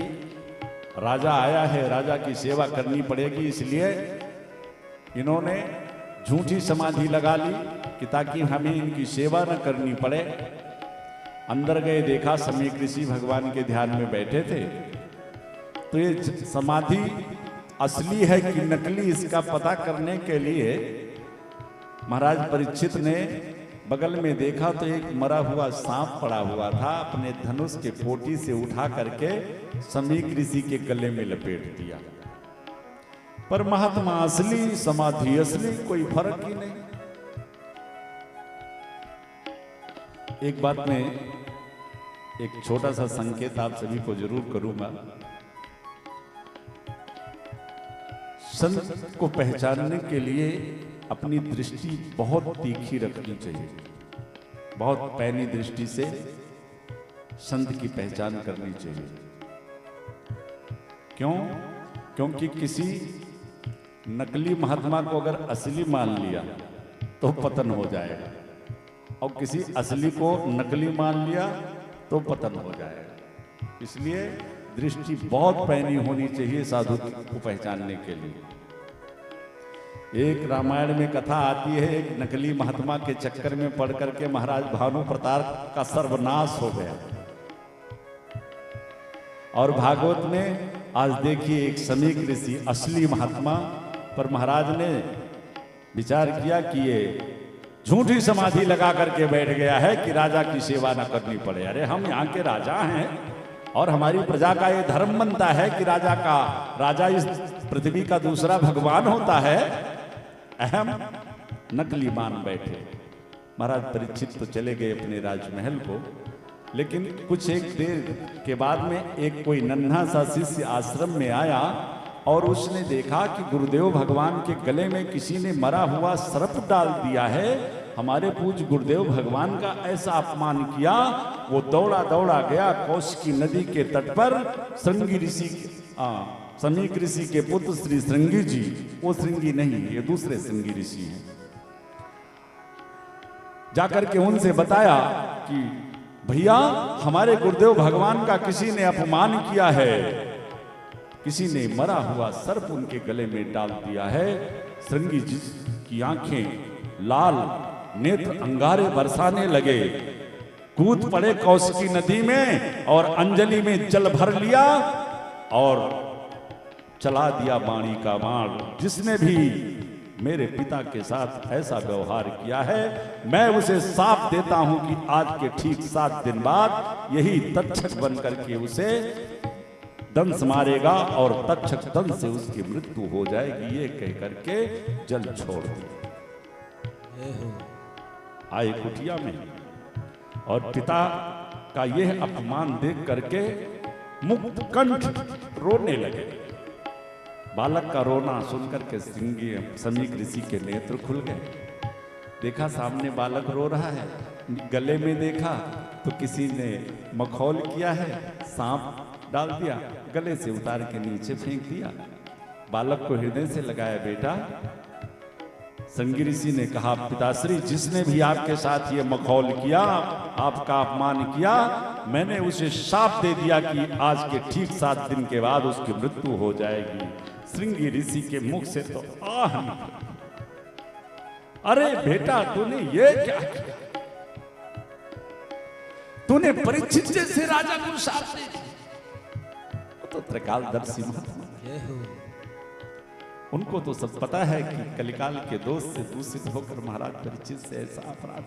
राजा आया है, राजा की सेवा करनी पड़ेगी, इसलिए इन्होंने झूठी समाधि लगा ली कि ताकि हमें इनकी सेवा न करनी पड़े। अंदर गए, देखा समीक ऋषि भगवान के ध्यान में बैठे थे। तो ये समाधि असली है कि नकली, इसका पता करने के लिए महाराज परीक्षित ने बगल में देखा तो एक मरा हुआ सांप पड़ा हुआ था, अपने धनुष के पोटी से उठा करके समीक ऋषि के गले में लपेट दिया। पर महात्मा असली, समाधि असली, कोई फर्क ही नहीं। एक बात में एक छोटा सा संकेत आप सभी को जरूर करूंगा। संत को पहचानने के लिए अपनी दृष्टि बहुत तीखी रखनी चाहिए, बहुत पैनी दृष्टि से संत की पहचान करनी चाहिए। क्यों? क्योंकि किसी नकली महात्मा को अगर असली मान लिया तो पतन हो जाएगा, और किसी असली को नकली मान लिया तो पतन हो जाएगा। इसलिए दृष्टि बहुत पैनी होनी चाहिए साधु को पहचानने के लिए। एक रामायण में कथा आती है, एक नकली महात्मा के चक्कर में पड़ करके महाराज भानु प्रताप का सर्वनाश हो गया। और भागवत में आज देखिए एक समीक ऋषि असली महात्मा पर महाराज ने विचार किया कि ये झूठी समाधि लगा करके बैठ गया है कि राजा की सेवा न करनी पड़े। अरे हम यहाँ के राजा हैं और हमारी प्रजा का ये धर्म बनता है कि राजा इस पृथ्वी का दूसरा भगवान होता है। अहम नकली मान बैठे। महाराज परीक्षित तो चले गए अपने राजमहल को, लेकिन कुछ एक देर के बाद में एक कोई नन्हा सा शिष्य आश्रम में आया और उसने देखा कि गुरुदेव भगवान के गले में किसी ने मरा हुआ सर्प डाल दिया है। हमारे पूज्य गुरुदेव भगवान का ऐसा अपमान किया। वो दौड़ा दौड़ा गया कौशिकी नदी के तट पर श्रृंगी ऋषि समीक ऋषि के पुत्र श्री श्रृंगी जी, वो श्रृंगी नहीं, ये दूसरे श्रृंगी ऋषि हैं, जाकर के उनसे बताया कि भैया हमारे गुरुदेव भगवान का किसी ने अपमान किया है, किसी ने मरा हुआ सर्प उनके गले में डाल दिया है। श्रृंगी जी की आंखें लाल, नेत्र अंगारे बरसाने लगे, कूद पड़े कौशिकी नदी में और अंजलि में जल भर लिया और चला दिया वाणी का बाण। जिसने भी मेरे पिता के साथ ऐसा व्यवहार किया है, मैं उसे साफ देता हूं कि आज के ठीक 7 दिन बाद यही तक्षक बनकर के उसे दंश मारेगा और तक्षक दंश से उसकी मृत्यु हो जाएगी। ये कह करके जल छोड़ दिया। आए कुटिया में और पिता का यह अपमान देख करके मुक्त कंठ रोने लगे। बालक का रोना सुनकर के समीक ऋषि के नेत्र खुल गए। देखा सामने बालक रो रहा है, गले में देखा तो किसी ने मखौल किया है, सांप डाल दिया, गले से उतार के नीचे फेंक दिया। बालक को हृदय से लगाया। बेटा, श्रृंगी ऋषि ने कहा, पिताश्री जिसने भी आपके साथ ये मखौल किया, आपका अपमान किया, मैंने उसे शाप दे दिया कि आज के ठीक 7 दिन के बाद उसकी मृत्यु हो जाएगी। श्रृंगी ऋषि के मुख से तो आह निकला। अरे बेटा, तूने ये क्या किया? तूने परीक्षित जैसे राजा को शाप दे दिया। तो त्रिकालदर्शी महात्मा, उनको तो सब पता है कि कलिकाल के दोष से दूषित होकर महाराज परीक्षित से ऐसा अपराध।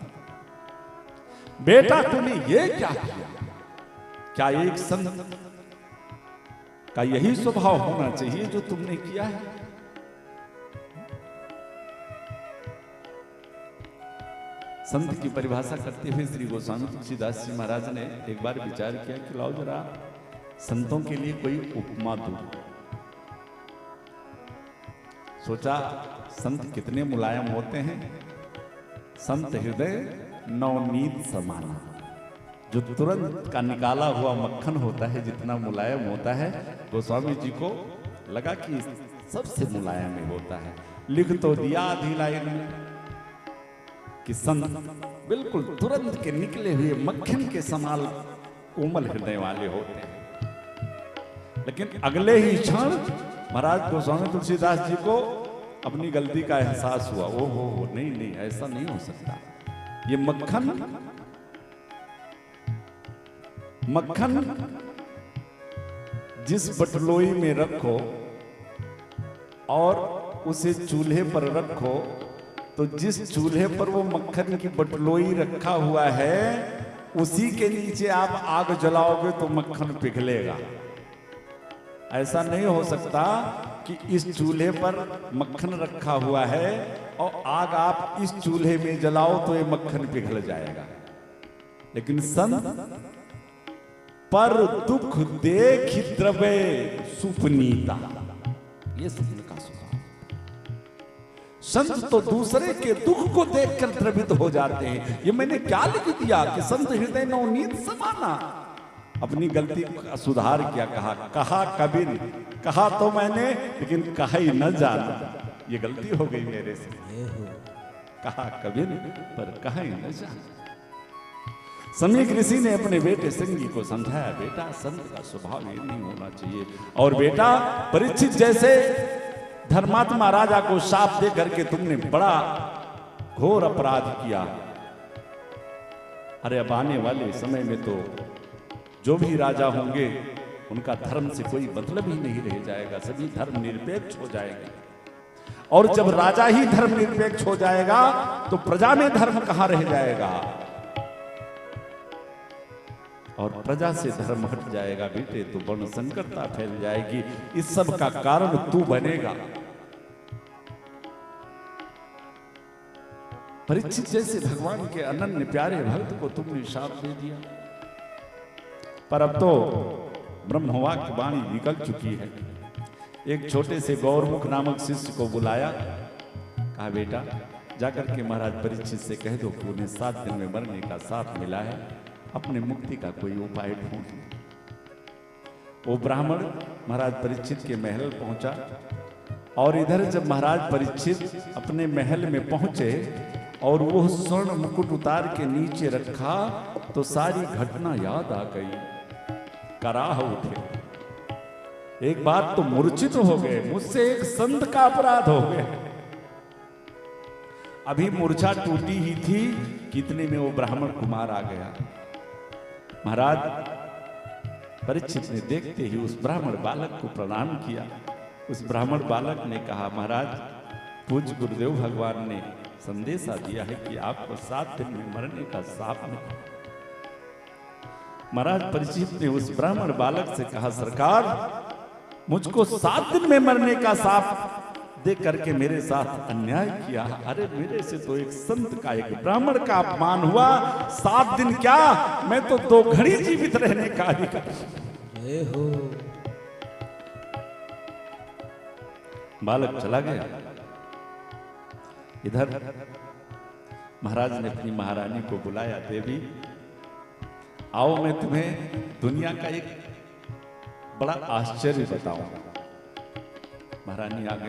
बेटा, तूने ये क्या किया? क्या एक संत का यही स्वभाव होना चाहिए जो तुमने किया है? संत की परिभाषा करते हुए श्री गोस्वामी तुलसीदास जी महाराज ने एक बार विचार किया कि लाओ जरा संतों के लिए कोई उपमा दूं। सोचा संत कितने मुलायम होते हैं। संत हृदय नवनीत समाना, जो तुरंत का निकाला हुआ मक्खन होता है जितना मुलायम होता है, गोस्वामी जी को लगा कि सबसे मुलायम ही होता है। लिख तो दिया आधी लाइन में कि संत बिल्कुल तुरंत के निकले हुए मक्खन के समान कोमल हृदय वाले होते हैं। लेकिन अगले ही क्षण महाराज गोस्वामी तुलसीदास जी को अपनी गलती का एहसास हुआ। ओहो, नहीं नहीं, ऐसा नहीं हो सकता। ये मक्खन जिस बटलोई में रखो और उसे चूल्हे पर रखो, तो जिस चूल्हे पर वो मक्खन की बटलोई रखा हुआ है, उसी के नीचे आप आग जलाओगे तो मक्खन पिघलेगा। ऐसा नहीं हो सकता कि इस चूल्हे पर मक्खन रखा हुआ है और आग आप इस चूल्हे में जलाओ तो ये मक्खन पिघल जाएगा। लेकिन संत पर दुख देख द्रवे सुपनीता, ये संत का स्वभाव। संत तो दूसरे के दुख को देखकर द्रवित हो जाते हैं। ये मैंने क्या लिख दिया कि संत हृदय नवनीत समाना। अपनी गलती का सुधार किया। कहा कबीर, कहा तो मैंने, लेकिन कहा ही न जाना। ये गलती हो गई मेरे से। कहा कबीर पर कहा ही न जाना। समीक ऋषि ने अपने बेटे श्रृंगी को समझाया, बेटा संत का स्वभाव ये नहीं होना चाहिए। और बेटा परीक्षित जैसे धर्मात्मा राजा को शाप दे करके तुमने बड़ा घोर अपराध किया। अरे अब आने वाले समय में तो जो भी राजा होंगे उनका धर्म से कोई मतलब ही नहीं रह जाएगा, सभी धर्म निरपेक्ष हो जाएंगे। और जब राजा ही धर्म निरपेक्ष हो जाएगा तो प्रजा में धर्म कहां रह जाएगा, और प्रजा से धर्म हट जाएगा बेटे तो वर्ण संकटता फैल जाएगी। इस सब का कारण तू बनेगा। परीक्षित जैसे भगवान के अनन्य प्यारे भक्त को तुमने शाप दे दिया, पर अब तो ब्रह्मवाक्य वाणी निकल चुकी है। एक छोटे से गौरमुख नामक शिष्य को बुलाया, कहा बेटा जाकर के महाराज परीक्षित से कह दो कि उन्हें 7 दिन में मरने का साथ मिला है, अपने मुक्ति का कोई उपाय ढूंढ। वो ब्राह्मण महाराज परीक्षित के महल पहुंचा, और इधर जब महाराज परीक्षित अपने महल में पहुंचे और वो स्वर्ण मुकुट उतार के नीचे रखा तो सारी घटना याद आ गई, कराह उठे। एक बात तो मूर्छित हो गए, मुझसे एक संत का अपराध हो गया। अभी मूर्छा टूटी ही थी, कितने में वो ब्राह्मण कुमार आ गया। महाराज परीक्षित ने देखते ही उस ब्राह्मण बालक को प्रणाम किया। उस ब्राह्मण बालक ने कहा, महाराज पूज्य गुरुदेव भगवान ने संदेशा दिया है कि आपको 7 दिन में मरने का शाप मिला। महाराज परीक्षित ने उस ब्राह्मण बालक से कहा, सरकार मुझको 7 दिन में मरने का शाप दे करके मेरे साथ अन्याय किया। अरे मेरे से तो एक संत का, एक ब्राह्मण का अपमान हुआ। 7 दिन क्या, मैं तो 2 घड़ी जीवित रहने का अधिकार। हो बालक चला गया। इधर महाराज ने अपनी महारानी को बुलाया, देवी आओ मैं तुम्हें दुनिया का एक बड़ा आश्चर्य बताऊंगा। महारानी आगे